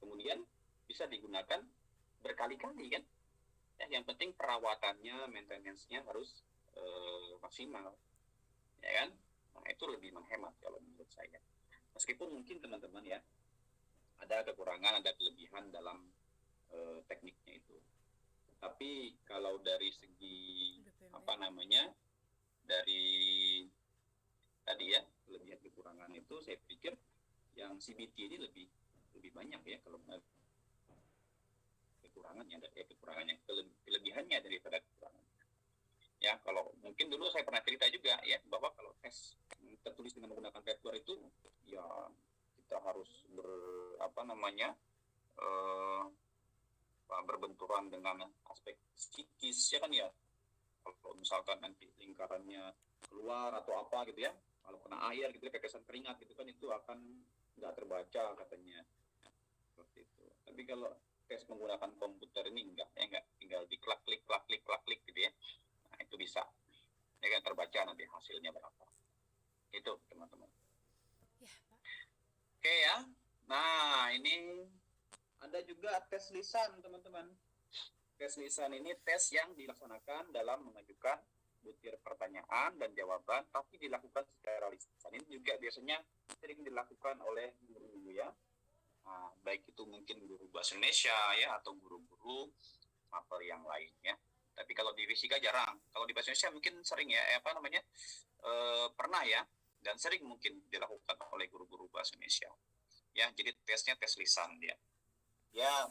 Kemudian bisa digunakan berkali-kali kan ya, yang penting perawatannya, maintenance-nya harus maksimal ya kan. Nah itu lebih menghemat kalau menurut saya, meskipun mungkin teman-teman ya ada kekurangan, ada kelebihan dalam tekniknya itu. Tapi kalau dari segi dari tadi ya kelebihan kekurangan itu, saya pikir yang CBT ini lebih banyak ya kalau kelebihannya daripada kekurangannya. Ya kalau mungkin dulu saya pernah cerita juga ya bahwa kalau tes tertulis dengan menggunakan paper itu ya kita harus berbenturan dengan aspek psikis ya kan ya. Kalau misalkan nanti lingkarannya keluar atau apa gitu ya, kalau kena air gitu ya, tetesan keringat gitu kan, itu akan nggak terbaca katanya seperti itu. Tapi kalau tes menggunakan komputer ini enggak tinggal di klik gitu ya. Nah itu bisa ya kan, terbaca nanti hasilnya berapa. Itu teman-teman. Ya, Pak. Oke ya. Nah, ini ada juga tes lisan, teman-teman. Tes lisan ini tes yang dilaksanakan dalam mengajukan butir pertanyaan dan jawaban, tapi dilakukan secara lisan. Ini juga biasanya sering dilakukan oleh guru-guru ya. Nah, baik itu mungkin guru bahasa Indonesia ya, atau guru-guru materi yang lainnya. Tapi kalau di fisika jarang. Kalau di bahasa Indonesia mungkin sering ya, pernah ya, dan sering mungkin dilakukan oleh guru-guru bahasa Indonesia. Ya, jadi tesnya tes lisan dia. Ya,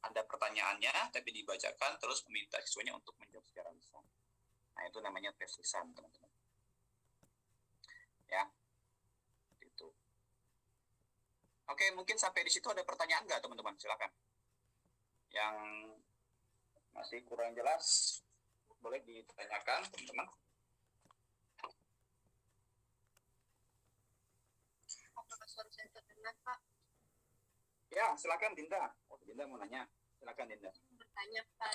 ada pertanyaannya, tapi dibacakan terus meminta siswanya untuk menjawab secara lisan. Nah, itu namanya tes lisan, teman-teman. Ya, itu. Oke, mungkin sampai di situ ada pertanyaan nggak, teman-teman? Silakan. Yang masih kurang jelas, boleh ditanyakan, teman-teman. Profesor saya terdengar, Pak. Ya, silakan Dinda. Oh, Dinda mau nanya. Silakan Dinda. Bertanya, Pak,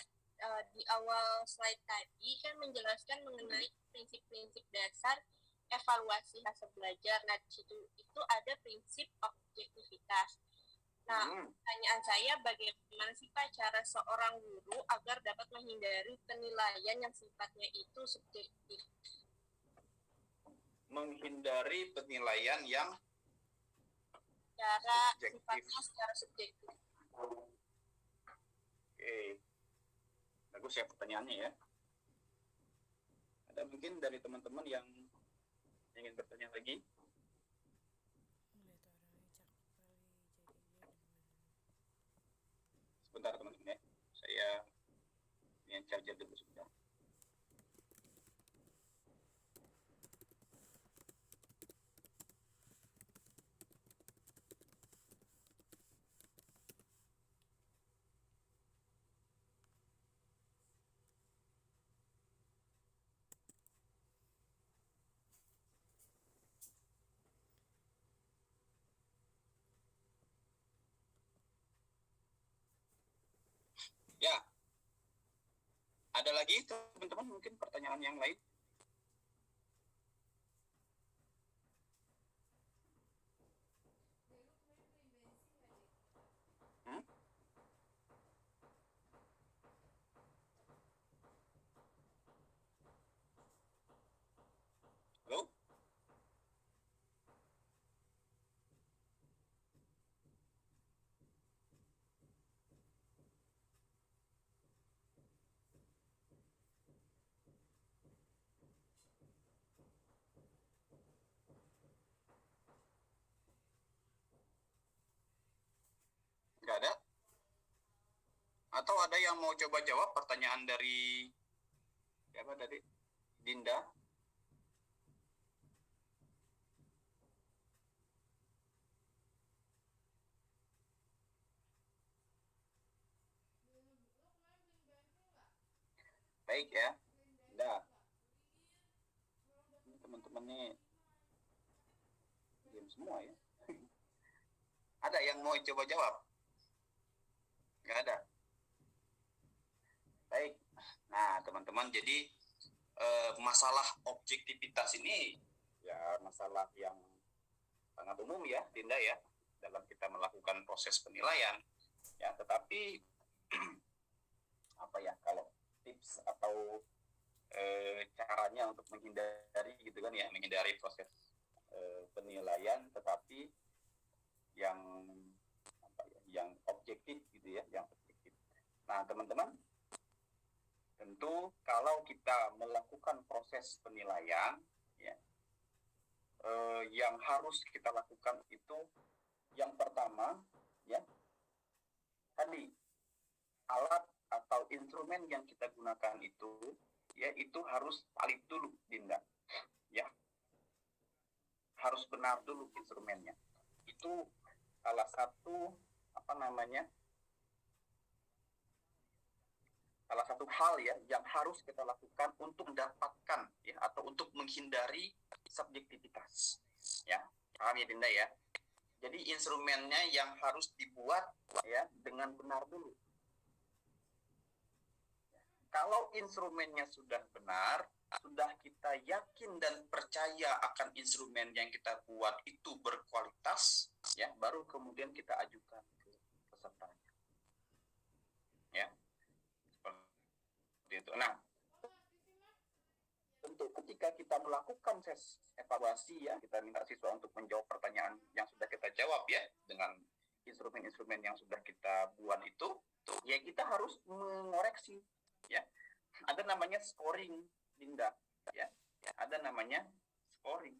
di awal slide tadi kan menjelaskan mengenai prinsip-prinsip dasar evaluasi hasil belajar. Nah, di situ itu ada prinsip objektivitas. Nah, pertanyaan saya, bagaimana sih Pak cara seorang guru agar dapat menghindari penilaian yang sifatnya itu subjektif? Menghindari penilaian yang sifatnya secara subjektif. Oke, bagus ya pertanyaannya ya. Ada mungkin dari teman-teman yang ingin bertanya lagi? Sebentar teman-teman ya, saya ingin charger dulu sebentar. Ya, ada lagi teman-teman mungkin pertanyaan yang lain? Halo? Nggak ada? Atau ada yang mau coba jawab pertanyaan dari siapa tadi? Dinda? Baik ya. Dinda. Ini teman-temannya diam semua ya. Ada yang mau coba jawab? Nggak ada. Baik. Nah, teman-teman, jadi masalah objektivitas ini ya masalah yang sangat umum ya, Dinda ya, dalam kita melakukan proses penilaian. Ya, tetapi apa ya, kalau tips atau caranya untuk menghindari gitu kan ya, menghindari proses penilaian, tetapi yang apa ya, yang objektif gitu ya, yang objektif. Nah, teman-teman, tentu kalau kita melakukan proses penilaian ya, yang harus kita lakukan itu yang pertama ya, tadi alat atau instrumen yang kita gunakan itu ya, itu harus valid dulu, Dinda ya, harus benar dulu instrumennya. Itu salah satu salah satu hal ya yang harus kita lakukan untuk mendapatkan ya, atau untuk menghindari subjektivitas ya. Paham ya, Dinda ya? Jadi instrumennya yang harus dibuat ya dengan benar dulu. Kalau instrumennya sudah benar, sudah kita yakin dan percaya akan instrumen yang kita buat itu berkualitas, ya, baru kemudian kita ajukan ke pesertanya. Ya, seperti itu. Nah, tentu ketika kita melakukan evaluasi ya, kita minta siswa untuk menjawab pertanyaan yang sudah kita jawab ya, dengan instrumen-instrumen yang sudah kita buat itu, ya kita harus mengoreksi. Ya, ada namanya scoring, Dinda ya, ada namanya scoring.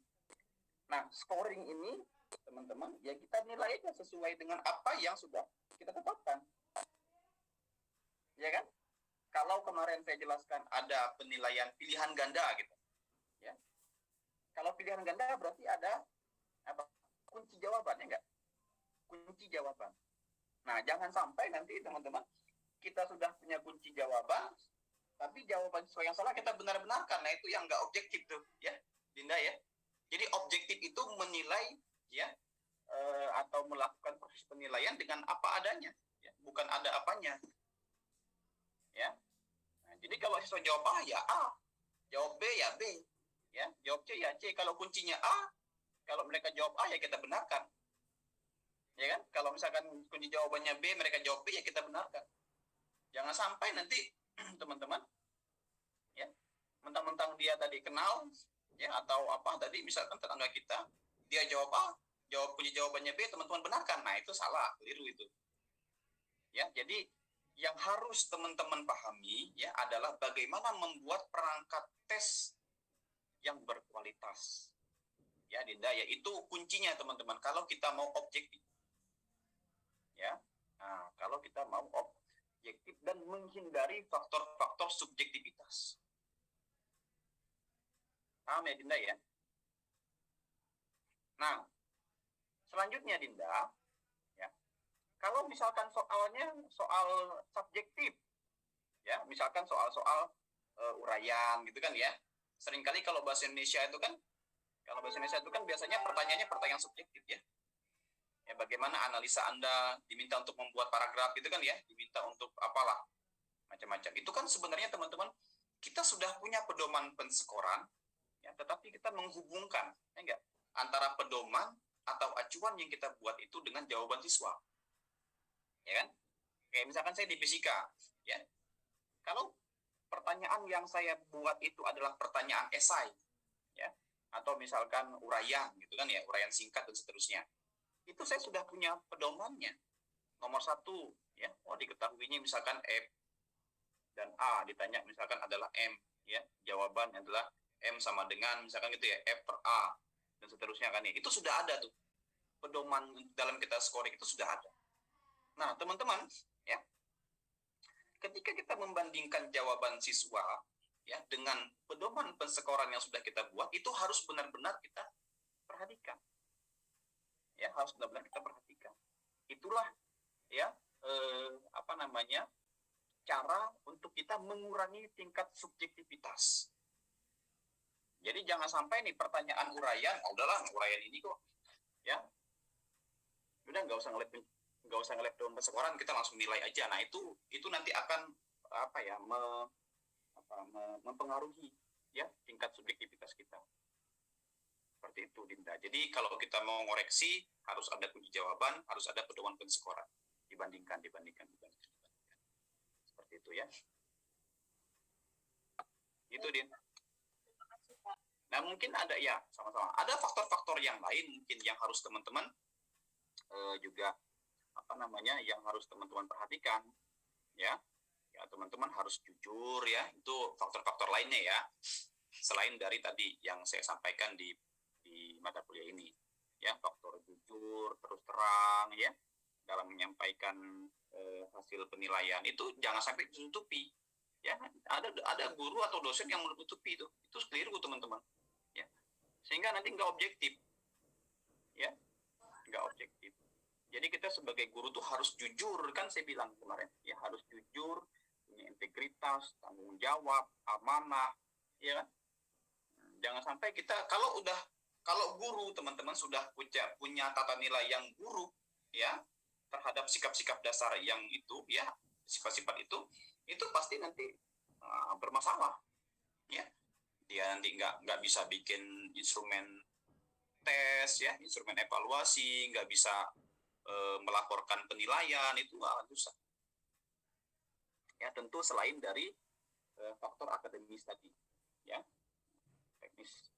Nah, scoring ini teman-teman ya kita nilainya sesuai dengan apa yang sudah kita tetapkan, ya kan? Kalau kemarin saya jelaskan ada penilaian pilihan ganda gitu ya, kalau pilihan ganda berarti ada apa, kunci jawabannya enggak, kunci jawaban. Nah, jangan sampai nanti teman-teman kita sudah punya kunci jawaban, tapi jawaban sesuai yang salah kita benar-benarkan. Nah, itu yang nggak objektif tuh, ya, Dinda ya. Jadi objektif itu menilai, ya, atau melakukan proses penilaian dengan apa adanya, ya, bukan ada apanya, ya. Nah, jadi kalau siswa jawab A ya A, jawab B ya B, ya, jawab C ya C. Kalau kuncinya A, kalau mereka jawab A ya kita benarkan, ya kan? Kalau misalkan kunci jawabannya B, mereka jawab B ya kita benarkan. Jangan sampai nanti teman-teman ya, mentang-mentang dia tadi kenal ya, atau apa tadi misalkan tetangga kita dia jawab A, jawab kunci jawabannya B, teman-teman benarkan. Nah, itu salah, keliru itu. Ya, jadi yang harus teman-teman pahami ya adalah bagaimana membuat perangkat tes yang berkualitas. Ya, Dinda ya, itu kuncinya teman-teman kalau kita mau objektif. Ya. Nah, kalau kita mau objektif dan menghindari faktor-faktor subjektivitas. Paham ya, Dinda ya? Nah, selanjutnya Dinda, ya, kalau misalkan soalnya soal subjektif, ya, misalkan soal-soal uraian gitu kan ya, seringkali kalau bahasa Indonesia itu kan, biasanya pertanyaannya pertanyaan subjektif ya. Ya, bagaimana analisa Anda, diminta untuk membuat paragraf gitu kan ya, diminta untuk apalah, macam-macam. Itu kan sebenarnya teman-teman, kita sudah punya pedoman penskoran, ya, tetapi kita menghubungkan, ya enggak, antara pedoman atau acuan yang kita buat itu dengan jawaban siswa. Ya kan? Kayak misalkan saya di fisika, ya. Kalau pertanyaan yang saya buat itu adalah pertanyaan esai, ya, atau misalkan uraian gitu kan ya, uraian singkat dan seterusnya. Itu saya sudah punya pedomannya. Nomor 1, ya, diketahuinya misalkan F dan A, ditanya misalkan adalah M, ya, jawaban adalah M sama dengan misalkan gitu ya, F per A dan seterusnya kan ya. Itu sudah ada tuh. Pedoman dalam kita scoring itu sudah ada. Nah, teman-teman, ya, ketika kita membandingkan jawaban siswa ya dengan pedoman pensekoran yang sudah kita buat, itu harus benar-benar kita perhatikan. Ya, harus benar-benar kita perhatikan. Itulah ya cara untuk kita mengurangi tingkat subjektivitas. Jadi jangan sampai nih pertanyaan uraian, udahlah uraian ini kok, ya, udah nggak usah ngeliat pedoman pensekoran, kita langsung nilai aja. Nah itu nanti akan mempengaruhi ya tingkat subjektivitas kita. Seperti itu, Dinda. Jadi kalau kita mau ngoreksi harus ada kunci jawaban, harus ada pedoman pensekoran. Dibandingkan. Seperti itu ya. Gitu, Din. Nah mungkin ada ya sama-sama. Ada faktor-faktor yang lain mungkin yang harus teman-teman juga yang harus teman-teman perhatikan ya. Ya teman-teman harus jujur ya. Itu faktor-faktor lainnya ya. Selain dari tadi yang saya sampaikan di mata kuliah ini ya, faktor jujur, terus terang ya dalam menyampaikan hasil penilaian itu jangan sampai ditutupi ya. Ada guru atau dosen yang menutupi itu keliru teman-teman ya, sehingga nanti nggak objektif ya, nggak objektif. Jadi kita sebagai guru tuh harus jujur, kan saya bilang kemarin ya, harus jujur, punya integritas, tanggung jawab, amanah ya kan. Jangan sampai kita kalau guru teman-teman sudah punya tata nilai yang buruk ya terhadap sikap-sikap dasar yang itu ya, sifat-sifat itu pasti nanti bermasalah ya. Dia nanti nggak bisa bikin instrumen tes ya, instrumen evaluasi, nggak bisa melaporkan penilaian, itu akan susah ya. Tentu selain dari faktor akademis tadi ya, teknis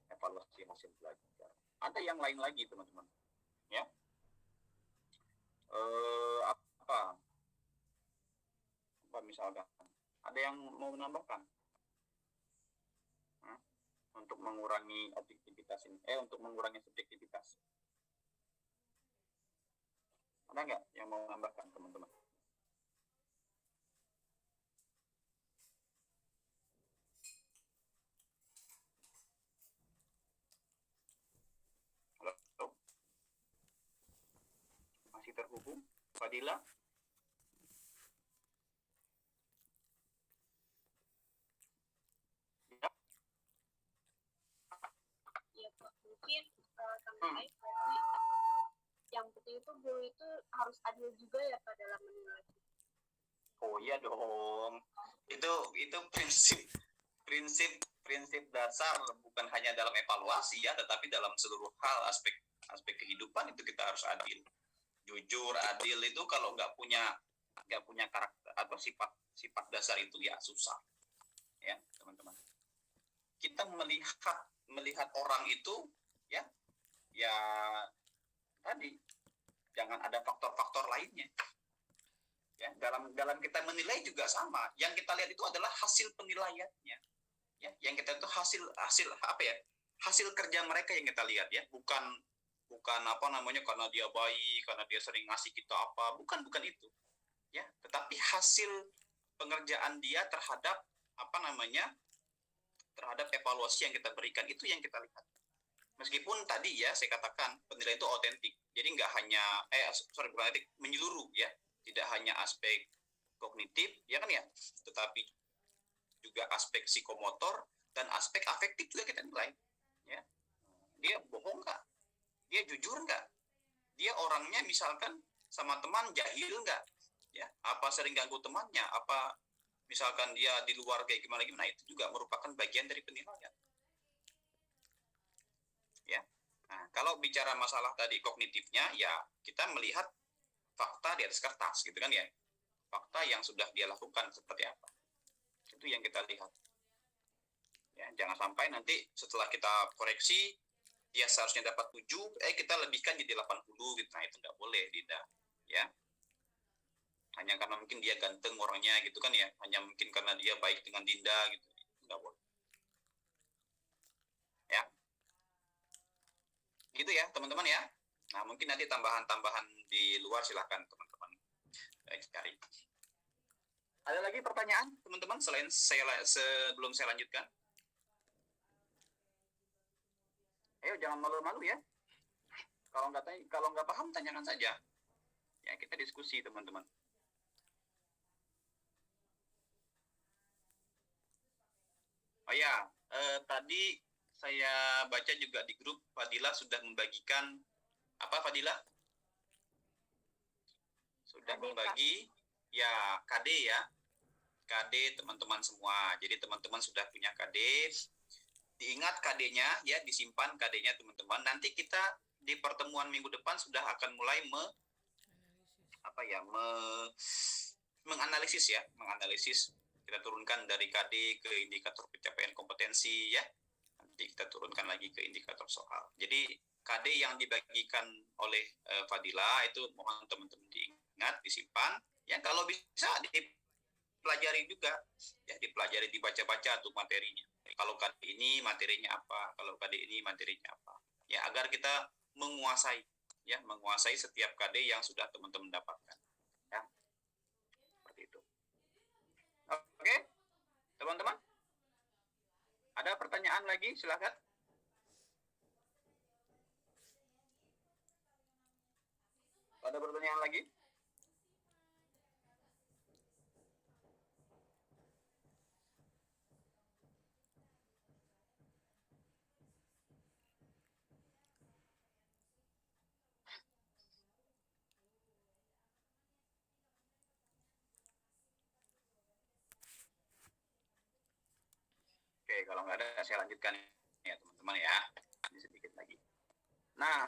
evaluasi hasil belajar, ada yang lain lagi teman-teman ya. Apa misalkan ada yang mau menambahkan untuk mengurangi objektivitas ini, untuk mengurangi subjektivitas, ada nggak yang mau menambahkan teman-teman? Halo? Masih terhubung Fadila? Ya Pak, mungkin tambahin yang penting itu guru itu harus adil juga ya Pak dalam menilai. Oh iya dong, itu prinsip dasar, bukan hanya dalam evaluasi ya, tetapi dalam seluruh hal, aspek kehidupan itu kita harus adil, jujur, adil. Itu kalau nggak punya karakter atau sifat dasar itu ya susah ya teman-teman. Kita melihat orang itu ya tadi jangan ada faktor-faktor lainnya ya. Dalam kita menilai juga sama, yang kita lihat itu adalah hasil penilaiannya ya. Yang kita itu hasil kerja mereka yang kita lihat ya, bukan karena dia baik, karena dia sering ngasih kita apa, bukan itu ya, tetapi hasil pengerjaan dia terhadap terhadap evaluasi yang kita berikan, itu yang kita lihat. Meskipun tadi ya saya katakan penilaian itu otentik, jadi nggak hanya menyeluruh ya, tidak hanya aspek kognitif ya kan ya, tetapi juga aspek psikomotor dan aspek afektif juga kita nilai ya. Dia bohong nggak, dia jujur nggak, dia orangnya misalkan sama teman jahil nggak ya, apa sering ganggu temannya, apa misalkan dia di luar kayak gimana, itu juga merupakan bagian dari penilaian ya. Nah, kalau bicara masalah tadi kognitifnya ya, kita melihat fakta di atas kertas gitu kan ya, fakta yang sudah dia lakukan seperti apa, itu yang kita lihat ya. Jangan sampai nanti setelah kita koreksi dia seharusnya dapat 7, kita lebihkan jadi 80 gitu. Nah itu nggak boleh, Dinda ya. Hanya karena mungkin dia ganteng orangnya gitu kan ya, hanya mungkin karena dia baik dengan Dinda gitu, nggak boleh ya. Gitu ya teman-teman ya. Nah mungkin nanti tambahan di luar silahkan teman-teman Saya cari. Ada lagi pertanyaan teman-teman sebelum saya lanjutkan? Ayo jangan malu-malu ya. Kalau nggak paham tanyakan saja. Ya kita diskusi teman-teman. Oh ya, tadi saya baca juga di grup Fadila sudah membagikan apa Fadila? Sudah membagi ya KD ya. KD teman-teman semua. Jadi teman-teman sudah punya KD. Diingat KD-nya ya, disimpan KD-nya teman-teman. Nanti kita di pertemuan minggu depan sudah akan mulai menganalisis ya, menganalisis. Kita turunkan dari KD ke indikator pencapaian kompetensi ya. Nanti kita turunkan lagi ke indikator soal. Jadi KD yang dibagikan oleh Fadila itu mohon teman-teman diingat, disimpan. Ya kalau bisa dipelajari juga, ya dipelajari, dibaca-baca tuh materinya. Kalau KD ini materinya apa, kalau KD ini materinya apa. Ya agar kita menguasai setiap KD yang sudah teman-teman dapatkan. Ya. Seperti itu. Oke, teman-teman. Ada pertanyaan lagi? Silakan. Ada pertanyaan lagi? Oke, kalau nggak ada saya lanjutkan ya teman-teman ya. Ini sedikit lagi. Nah,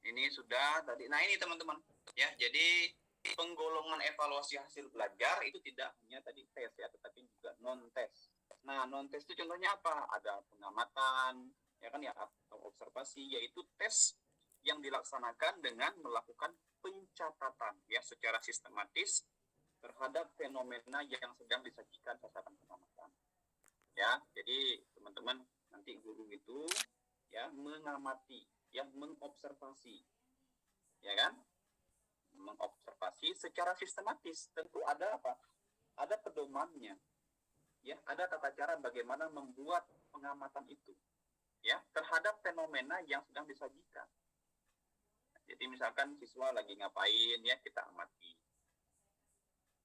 ini sudah tadi. Nah ini teman-teman ya. Jadi penggolongan evaluasi hasil belajar itu tidak hanya tadi tes ya, tetapi juga non tes. Nah non tes itu contohnya apa? Ada pengamatan ya kan ya, atau observasi, yaitu tes yang dilaksanakan dengan melakukan pencatatan ya secara sistematis terhadap fenomena yang sedang disajikan sasaran pengamatan. Ya, jadi teman-teman nanti guru itu ya mengamati, ya mengobservasi, ya kan? Mengobservasi secara sistematis. Tentu ada apa? Ada pedomannya, ya. Ada tata cara bagaimana membuat pengamatan itu, ya, terhadap fenomena yang sedang disajikan. Jadi misalkan siswa lagi ngapain, ya kita amati.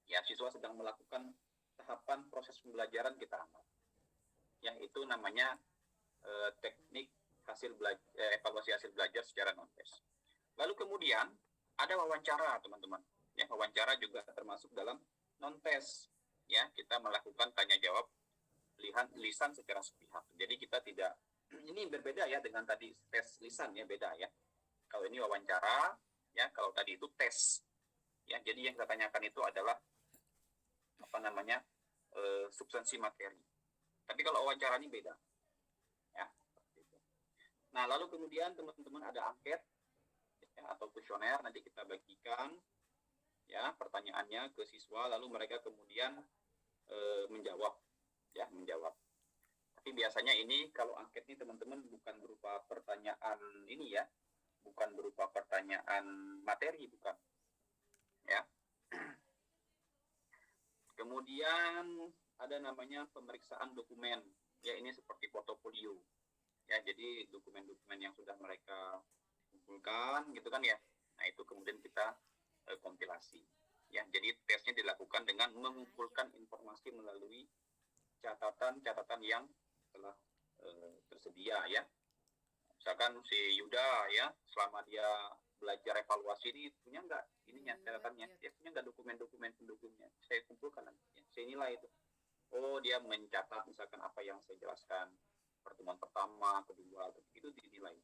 Ya, siswa sedang melakukan tahapan proses pembelajaran, kita amati. Ya, itu namanya teknik evaluasi hasil belajar secara non-tes. Lalu kemudian ada wawancara, teman-teman. Ya, wawancara juga termasuk dalam non-tes. Ya, kita melakukan tanya jawab lisan secara sepihak. Jadi kita tidak, ini berbeda ya dengan tadi tes lisan ya, beda ya. Kalau ini wawancara, ya kalau tadi itu tes. Ya, jadi yang kita tanyakan itu adalah substansi materi. Tapi kalau wawancara ini beda. Ya. Nah, lalu kemudian teman-teman ada angket ya, atau kuesioner, nanti kita bagikan ya pertanyaannya ke siswa, lalu mereka kemudian menjawab. Tapi biasanya ini kalau angket ini teman-teman bukan berupa pertanyaan ini ya, bukan berupa pertanyaan materi, bukan. Ya. Kemudian ada namanya pemeriksaan dokumen. Ya, ini seperti portofolio. Ya, jadi dokumen-dokumen yang sudah mereka kumpulkan gitu kan ya. Nah, itu kemudian kita kompilasi. Ya, jadi tesnya dilakukan dengan mengumpulkan informasi melalui catatan-catatan yang telah tersedia ya. Misalkan si Yuda ya, selama dia belajar evaluasi ini punya nggak ininya catatannya, dia punya nggak dokumen-dokumen pendukungnya, saya kumpulkan nanti ya. Saya nilai itu, oh dia mencatat misalkan apa yang saya jelaskan pertemuan pertama, kedua, itu dinilai.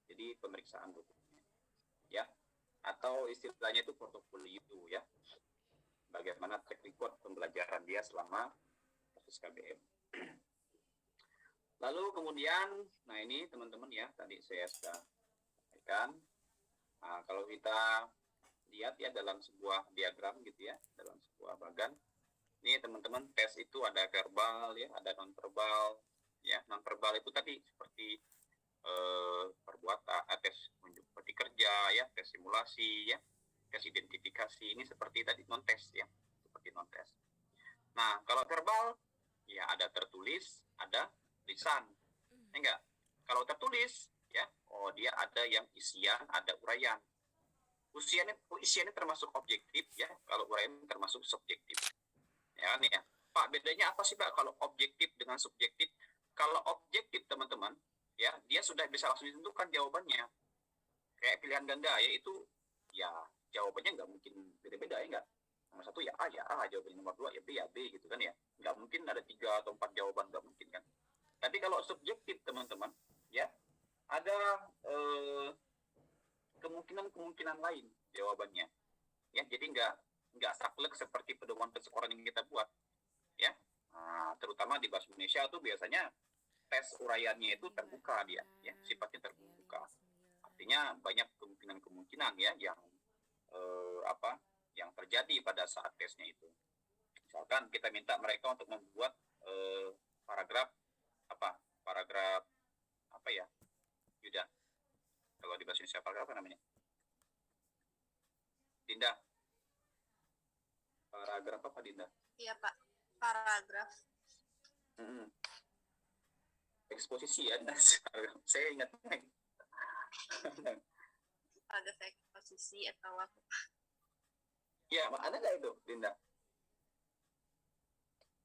Jadi pemeriksaan dokumennya ya, atau istilahnya itu portofolio ya, bagaimana track record pembelajaran dia selama proses KBM. Lalu kemudian, nah ini teman-teman ya, tadi saya sudah sampaikan. Nah, kalau kita lihat ya dalam sebuah diagram gitu ya, dalam sebuah bagan, ini teman-teman tes itu ada verbal ya, ada non verbal ya. Non verbal itu tadi seperti perbuatan, tes seperti kerja ya, tes simulasi ya, tes identifikasi ini seperti tadi non-tes ya, seperti non-tes. Nah, kalau verbal ya ada tertulis, ada lisan. Enggak. Kalau tertulis ya, oh dia ada yang isian, ada uraian. Isiannya termasuk objektif ya, kalau uraian termasuk subjektif. Ya nih ya. Pak, bedanya apa sih Pak kalau objektif dengan subjektif? Kalau objektif teman-teman, ya dia sudah bisa langsung ditentukan jawabannya. Kayak pilihan ganda yaitu ya jawabannya nggak mungkin beda-beda ya nggak. Nomor 1 ya A, jawabannya nomor 2 ya B gitu kan ya. Nggak mungkin ada 3 atau 4 jawaban, nggak mungkin kan. Tapi kalau subjektif teman-teman, ya ada kemungkinan lain jawabannya. Ya, jadi nggak saklek seperti pedoman persekoran yang kita buat. Ya, nah, terutama di bahasa Indonesia tuh biasanya tes uraiannya itu terbuka dia, ya sifatnya terbuka. Artinya banyak kemungkinan ya yang yang terjadi pada saat tesnya itu. Misalkan kita minta mereka untuk membuat paragraf apa ya, Yuda? Kalau di bahasa Indonesia paragraf apa namanya? Dinda. Paragraf apa Dinda? Iya Pak, paragraf. Eksposisi ya, saya ingat. Paragraf eksposisi atau apa? Ya, ada nggak itu, Dinda?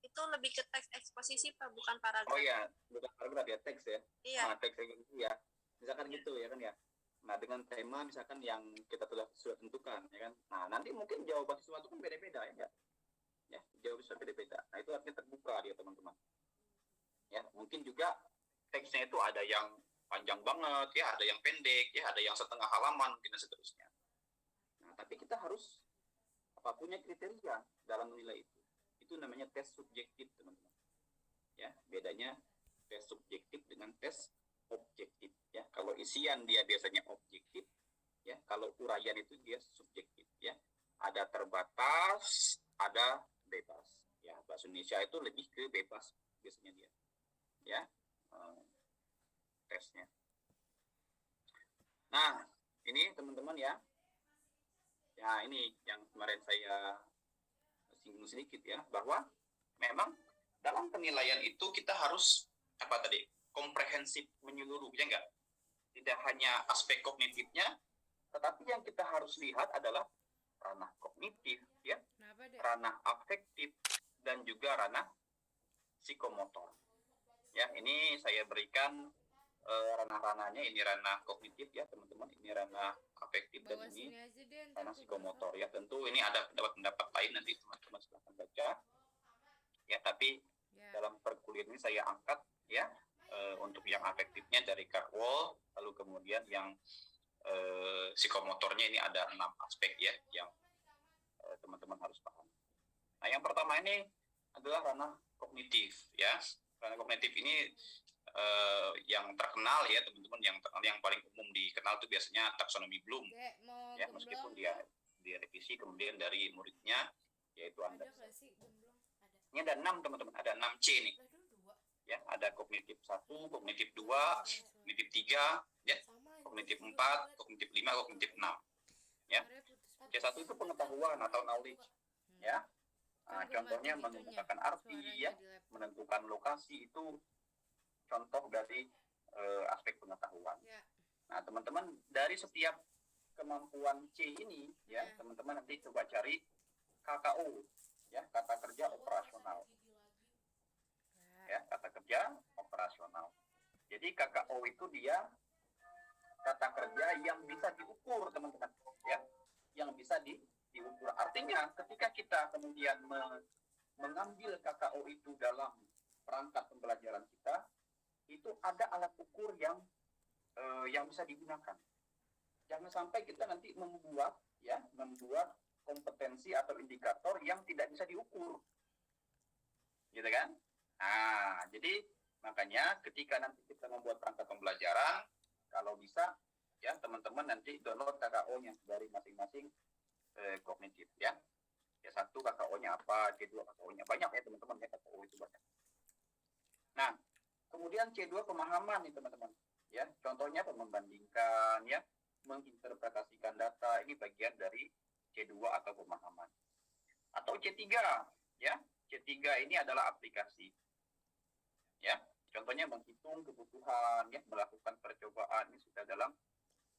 Itu lebih ke teks eksposisi Pak, bukan paragraf. Oh iya, bukan paragraf ya, teks ya. Iya. Nah, teks gitu ya. Misalkan gitu ya kan ya. Nah, dengan tema misalkan yang kita sudah tentukan ya kan. Nah, nanti mungkin jawaban siswa itu kan beda-beda ya enggak? Ya, jawaban siswa beda-beda. Nah, itu artinya terbuka dia teman-teman. Ya, mungkin juga teksnya itu ada yang panjang banget ya, ada yang pendek ya, ada yang setengah halaman mungkin dan seterusnya. Nah, tapi kita harus punya kriteria dalam menilai itu. Itu namanya tes subjektif teman-teman. Ya, bedanya tes subjektif dengan tes objektif ya. Kalau isian dia biasanya objektif ya, kalau uraian itu dia subjektif ya. Ada terbatas, ada bebas ya. Bahasa Indonesia itu lebih ke bebas biasanya dia ya, tesnya. Nah, ini teman-teman ya. Ya, ini yang kemarin saya singgung sedikit ya, bahwa memang dalam penilaian itu kita harus komprehensif, menyeluruh ya enggak? Tidak hanya aspek kognitifnya, tetapi yang kita harus lihat adalah ranah kognitif ya, ranah afektif dan juga ranah psikomotor. Ya, ini saya berikan ranah-ranahnya. Ini ranah kognitif ya teman-teman, ini ranah afektif, dan ini ranah psikomotor ya. Tentu ini ada pendapat-pendapat lain, nanti teman-teman silahkan baca ya, tapi dalam perkuliahan ini saya angkat ya untuk yang afektifnya dari Carroll, lalu kemudian yang psikomotornya ini ada 6 aspek ya yang teman-teman harus paham. Nah, yang pertama ini adalah ranah kognitif ya. Ranah kognitif ini yang terkenal ya teman-teman, yang paling umum dikenal itu biasanya taksonomi Bloom ya, meskipun dia direvisi kemudian dari muridnya yaitu Anderson. Ini ada 6 teman-teman, ada 6 C nih ya, ada kognitif 1, kognitif 2, kognitif 3 ya, kognitif 4, kognitif 5, kognitif 6 ya. C1 itu pengetahuan atau knowledge ya. Nah, contohnya menggunakan arti ya, menentukan lokasi, itu contoh dari aspek pengetahuan. Nah, teman-teman, dari setiap kemampuan C ini ya, teman-teman nanti coba cari KKO ya, kata kerja operasional. Ya, kata kerja operasional. Jadi KKO itu dia kata kerja yang bisa diukur teman-teman ya, yang bisa diukur. Artinya ketika kita kemudian mengambil KKO itu dalam perangkat pembelajaran kita, itu ada alat ukur yang bisa digunakan. Jangan sampai kita nanti membuat kompetensi atau indikator yang tidak bisa diukur, gitu kan? Nah, jadi makanya ketika nanti kita membuat perangkat pembelajaran, kalau bisa ya teman-teman nanti download KKO-nya dari masing-masing kognitif ya. C1 KKO-nya apa, C2 KKO-nya banyak ya teman-teman ya, KKO itu banyak. Nah, kemudian C2 pemahaman nih teman-teman ya. Contohnya membandingkan ya, menginterpretasikan data, ini bagian dari C2 atau pemahaman. Atau C3, ya. C3 ini adalah aplikasi. Ya, contohnya menghitung kebutuhan, ya, melakukan percobaan, ini sudah dalam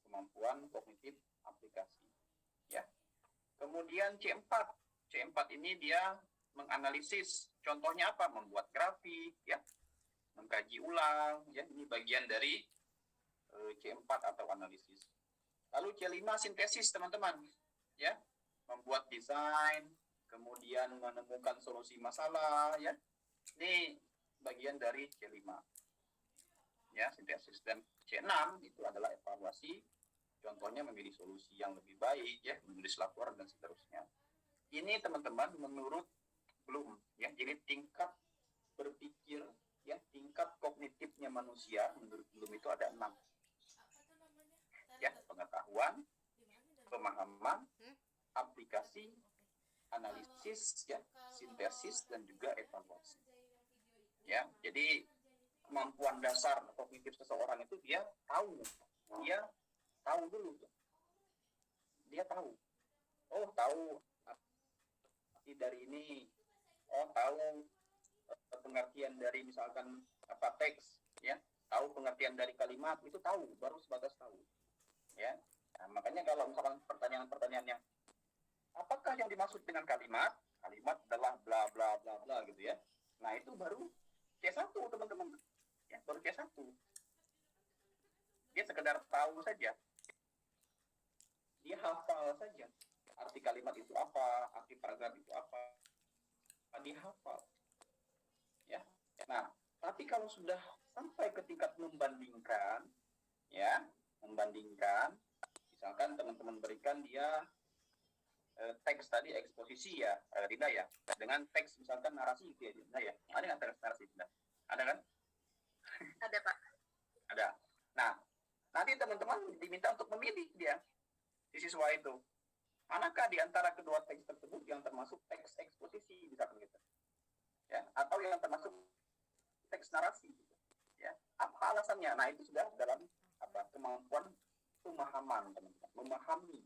kemampuan kognitif aplikasi. Ya. Kemudian C4 ini dia menganalisis. Contohnya apa? Membuat grafik, ya, mengkaji ulang, ya, ini bagian dari C4 atau analisis. Lalu C5 sintesis, teman-teman, ya, membuat desain, kemudian menemukan solusi masalah, ya. Ini bagian dari C5. Ya, sintesis. Dan C6 itu adalah evaluasi. Contohnya memilih solusi yang lebih baik, ya, menulis laporan dan seterusnya. Ini teman-teman menurut Bloom, ya. Jadi tingkat berpikir, ya, tingkat kognitifnya manusia menurut Bloom itu ada 6. Ya, pengetahuan, pemahaman, aplikasi, analisis, ya, sintesis, dan juga evaluasi. Ya, jadi kemampuan dasar kognitif seseorang itu dia tahu dulu, dia tahu, arti dari ini, tahu pengertian dari misalkan teks, ya, tahu pengertian dari kalimat, itu tahu, baru sebatas tahu. Ya, nah, makanya kalau misalkan pertanyaan-pertanyaannya, apakah yang dimaksud dengan kalimat? Kalimat adalah bla bla bla bla gitu ya. Nah, itu baru C1, teman-teman. Ya, baru C1. Dia sekedar tahu saja. Dia hafal saja. Arti kalimat itu apa, arti paragraf itu apa. Dia hafal. Ya. Nah, tapi kalau sudah sampai ke tingkat membandingkan, ya, misalkan teman-teman berikan dia teks tadi eksposisi, ya, Dinda, ya, dengan teks misalkan narasi gitu ya, Dinda, ya. Ada nggak teks narasi, Dinda? Ada kan? Ada, Pak. Ada. Nah, nanti teman-teman diminta untuk memilih dia, si siswa itu. Manakah di antara kedua teks tersebut yang termasuk teks eksposisi, misalkan gitu. Ya, atau yang termasuk teks narasi gitu. Ya. Apa alasannya? Nah, itu sudah dalam kemampuan pemahaman, teman-teman, memahami.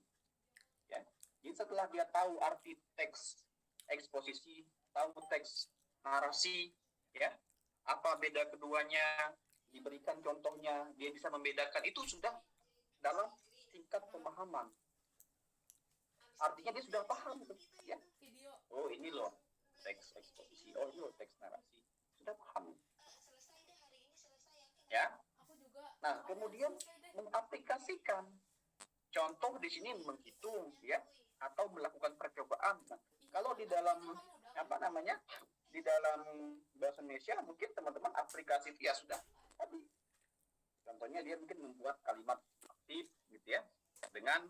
Ya. Jadi setelah dia tahu arti teks eksposisi, tahu teks narasi, ya, apa beda keduanya, diberikan contohnya, dia bisa membedakan, itu sudah dalam tingkat pemahaman. Artinya dia sudah paham, ya. Oh, ini loh teks eksposisi, oh ini loh teks narasi, sudah paham. Ya. Nah, kemudian mengaplikasikan. Contoh di sini menghitung, ya, atau melakukan percobaan. Nah, kalau di dalam di dalam bahasa Indonesia mungkin teman-teman aplikasi ya sudah tadi. Contohnya dia mungkin membuat kalimat aktif gitu ya, dengan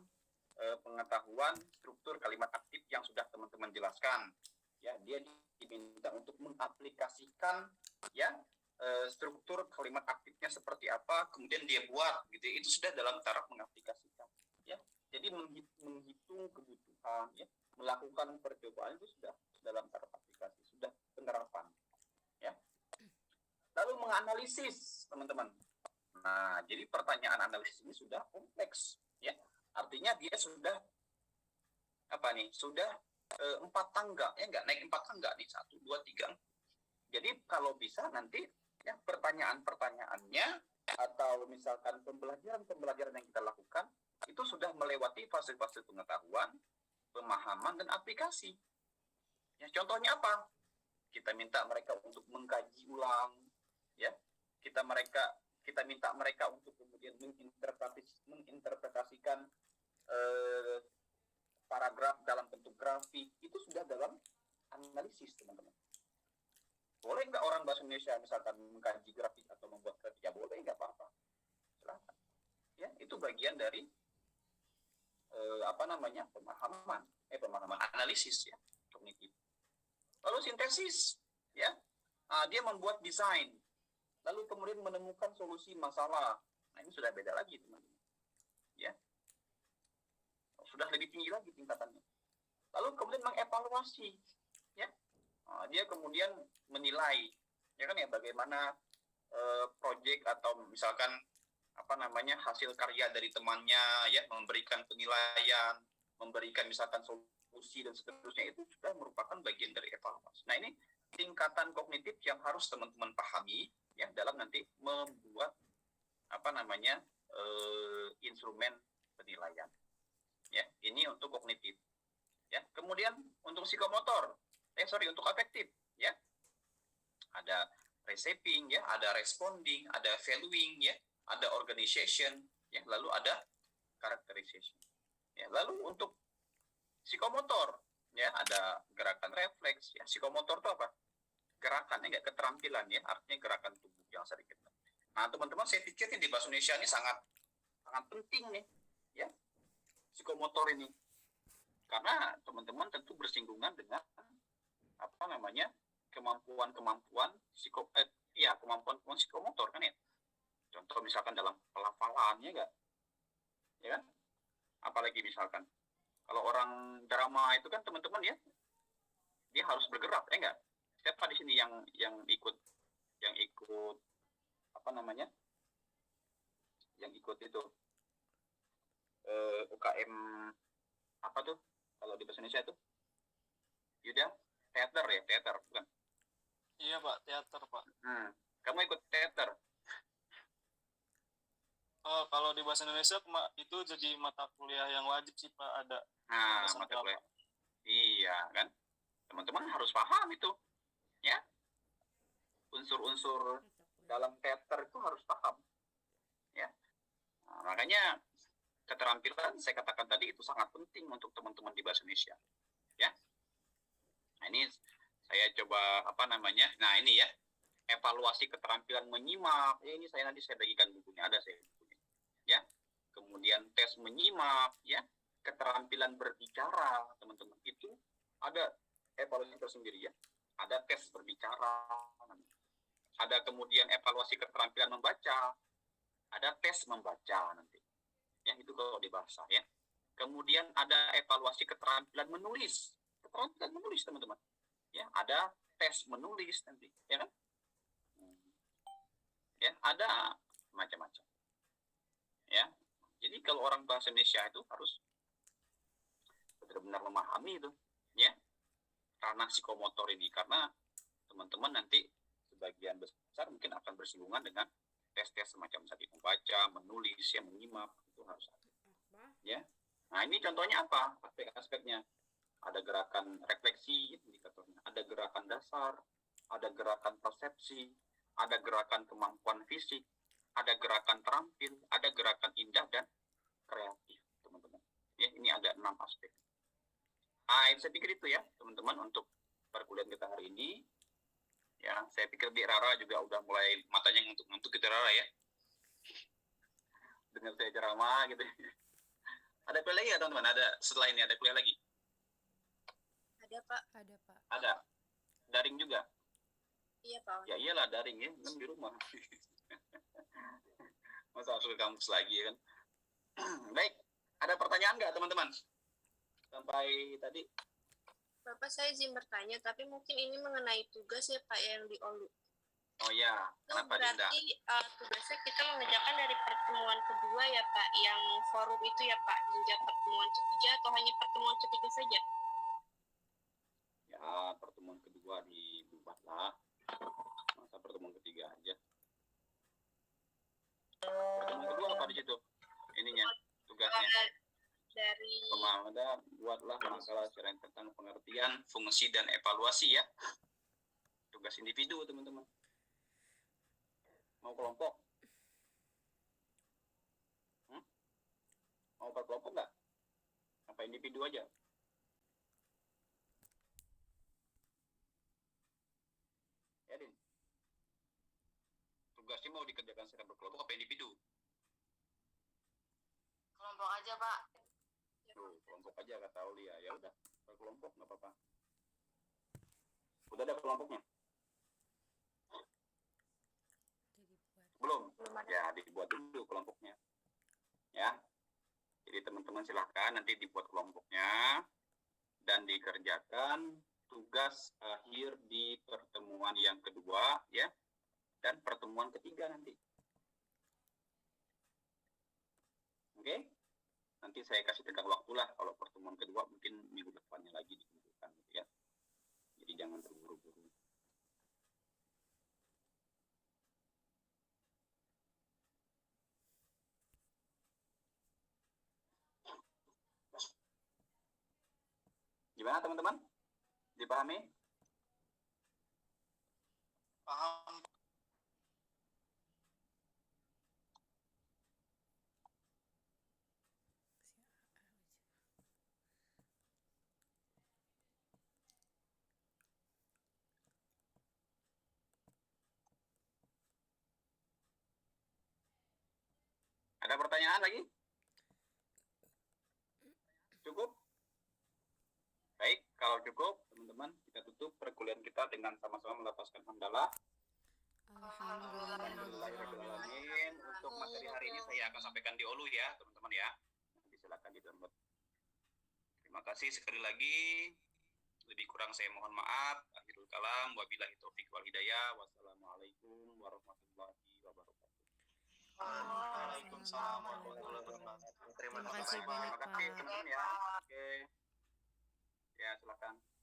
pengetahuan struktur kalimat aktif yang sudah teman-teman jelaskan. Ya, dia diminta untuk mengaplikasikan, ya, struktur kalimat aktifnya seperti apa, kemudian dia buat gitu. Itu sudah dalam taraf mengaplikasikan, ya. Jadi menghitung kebutuhan, ya, melakukan percobaan itu sudah dalam taraf aplikasi, sudah penerapan, ya. Lalu menganalisis, teman-teman. Nah, jadi pertanyaan analisis ini sudah kompleks, ya. Artinya dia sudah sudah 4 tangga, ya, nggak naik 4 tangga nih, 1, 2, 3. Jadi kalau bisa nanti, ya, pertanyaan-pertanyaannya atau misalkan pembelajaran yang kita lakukan itu sudah melewati fase-fase pengetahuan, pemahaman, dan aplikasi. Ya, contohnya apa? Kita minta mereka untuk mengkaji ulang, ya. Kita minta mereka untuk kemudian menginterpretasikan paragraf dalam bentuk grafik. Itu sudah dalam analisis, teman-teman. Boleh nggak orang bahasa Indonesia misalkan mengkaji grafik atau membuat grafik? Ya boleh, nggak apa-apa. Silakan. Ya, itu bagian dari pemahaman analisis, ya, kognitif. Lalu sintesis, ya, dia membuat desain, lalu kemudian menemukan solusi masalah. Nah, ini sudah beda lagi, teman-teman, ya, sudah lebih tinggi lagi tingkatannya. Lalu kemudian mengevaluasi, ya, dia kemudian menilai, ya kan, ya, bagaimana proyek atau misalkan hasil karya dari temannya, ya, memberikan penilaian, memberikan misalkan solusi dan seterusnya, itu sudah merupakan bagian dari evaluasi. Nah, ini tingkatan kognitif yang harus teman-teman pahami ya dalam nanti membuat instrumen penilaian. Ya, ini untuk kognitif. Ya, kemudian untuk psikomotor, untuk afektif, ya. Ada receiving, ya, ada responding, ada valuing, ya, ada organization, ya, lalu ada characterization. Ya, lalu untuk psikomotor, ya, ada gerakan refleks, ya. Psikomotor itu apa? Gerakan, enggak keterampilan, ya, artinya gerakan tubuh yang sedikit. Nah, teman-teman, saya pikir di bahasa Indonesia ini sangat penting nih, ya, psikomotor ini, karena teman-teman tentu bersinggungan dengan kemampuan psikomotor kan ya. Contoh misalkan dalam pelafalannya enggak, ya kan? Apalagi misalkan kalau orang drama itu kan teman-teman ya, dia harus bergerak, enggak? Siapa di sini yang ikut yang ikut itu UKM apa tuh kalau di bahasa Indonesia itu? Yuda, teater bukan? Iya Pak, teater Pak. Kamu ikut teater? Kalau di bahasa Indonesia itu jadi mata kuliah yang wajib sih Pak, ada. Mata kuliah. Iya kan? Teman-teman harus paham itu, ya. Unsur-unsur dalam teater itu harus paham, ya. Nah, makanya keterampilan saya katakan tadi itu sangat penting untuk teman-teman di bahasa Indonesia, ya. Nah, ini saya coba nah ini ya, evaluasi keterampilan menyimak. Ini saya bagikan bukunya, ada saya bukunya, ya. Kemudian tes menyimak, ya. Keterampilan berbicara, teman-teman, itu ada evaluasi tersendiri, ya. Ada tes berbicara, ada kemudian evaluasi keterampilan membaca, ada tes membaca nanti, ya, itu kalau di bahasa, ya. Kemudian ada evaluasi keterampilan menulis, teman-teman, ya, ada tes menulis nanti, ya kan, ya, ada macam-macam, ya. Jadi kalau orang bahasa Indonesia itu harus benar-benar memahami itu, ya, ranah psikomotor ini, karena teman-teman nanti sebagian besar mungkin akan bersinggungan dengan tes-tes semacam tadi, membaca, menulis, ya, menyimak, itu harus ada, ya. Nah, ini contohnya apa aspek-aspeknya? Ada gerakan refleksi, indikatornya, ada gerakan dasar, ada gerakan persepsi, ada gerakan kemampuan fisik, ada gerakan terampil, ada gerakan indah dan kreatif, teman-teman. Ya, ini ada 6 aspek. Saya pikir itu ya, teman-teman, untuk perkuliahan kita hari ini. Ya, saya pikir Bi Rara juga udah mulai matanya ngantuk gitu, Rara, ya. Dengar saya ceramah gitu. Ada kuliah lagi ya, teman-teman? Ada setelah ini ada kuliah lagi? Ada Pak. Ada. Daring juga? Iya Pak. Ya iyalah daring ya, kan di rumah. Masa harus ke kampus lagi ya kan? Baik, ada pertanyaan nggak teman-teman? Sampai tadi. Bapak, saya izin bertanya, tapi mungkin ini mengenai tugas ya Pak yang di OLU. Oh ya, kenapa Dinda? Berarti tugasnya kita mengerjakan dari pertemuan kedua ya Pak, yang forum itu ya Pak, hingga pertemuan ketiga atau hanya pertemuan ketiga saja? Ya, pertemuan kedua dibuat lah. Masa pertemuan ketiga aja. Pertemuan kedua apa di situ? Ininya, tugasnya. Dari Pemahaman, buatlah makalah cerita tentang pengertian, fungsi, dan evaluasi ya. Tugas individu, teman-teman. Mau kelompok? Mau berkelompok nggak? Apa individu aja? Ya, Din. Tugasnya mau dikerjakan secara berkelompok apa individu? kelompok aja Pak. Kelompok aja kata Aulia. Ya udah, berkelompok nggak apa-apa. Udah ada kelompoknya? Belum? Ya, dibuat dulu kelompoknya. Ya. Jadi teman-teman silahkan nanti dibuat kelompoknya dan dikerjakan tugas akhir di pertemuan yang kedua ya, dan pertemuan ketiga nanti. Oke? nanti saya kasih tenggang waktu lah, kalau pertemuan kedua mungkin minggu depannya lagi dikumpulkan gitu ya. Jadi jangan terburu-buru. Gimana teman-teman? Dipahami? Paham. Ada pertanyaan lagi? Cukup? Baik, kalau cukup, teman-teman, kita tutup perkuliahan kita dengan sama-sama melapaskan hamdalah. Alhamdulillahirrahmanirrahim. Untuk materi hari ini saya akan sampaikan di Olu ya, teman-teman ya. Nanti silakan di-download. Terima kasih sekali lagi. Lebih kurang saya mohon maaf. Akhirul kalam. Wabillahi taufiq wal hidayah. Wassalamualaikum warahmatullahi wabarakatuh. Waalaikumsalam warahmatullahi wabarakatuh. Terima kasih banyak, Terima kasih Pak. teman-teman ya. Oke. Ya, silakan.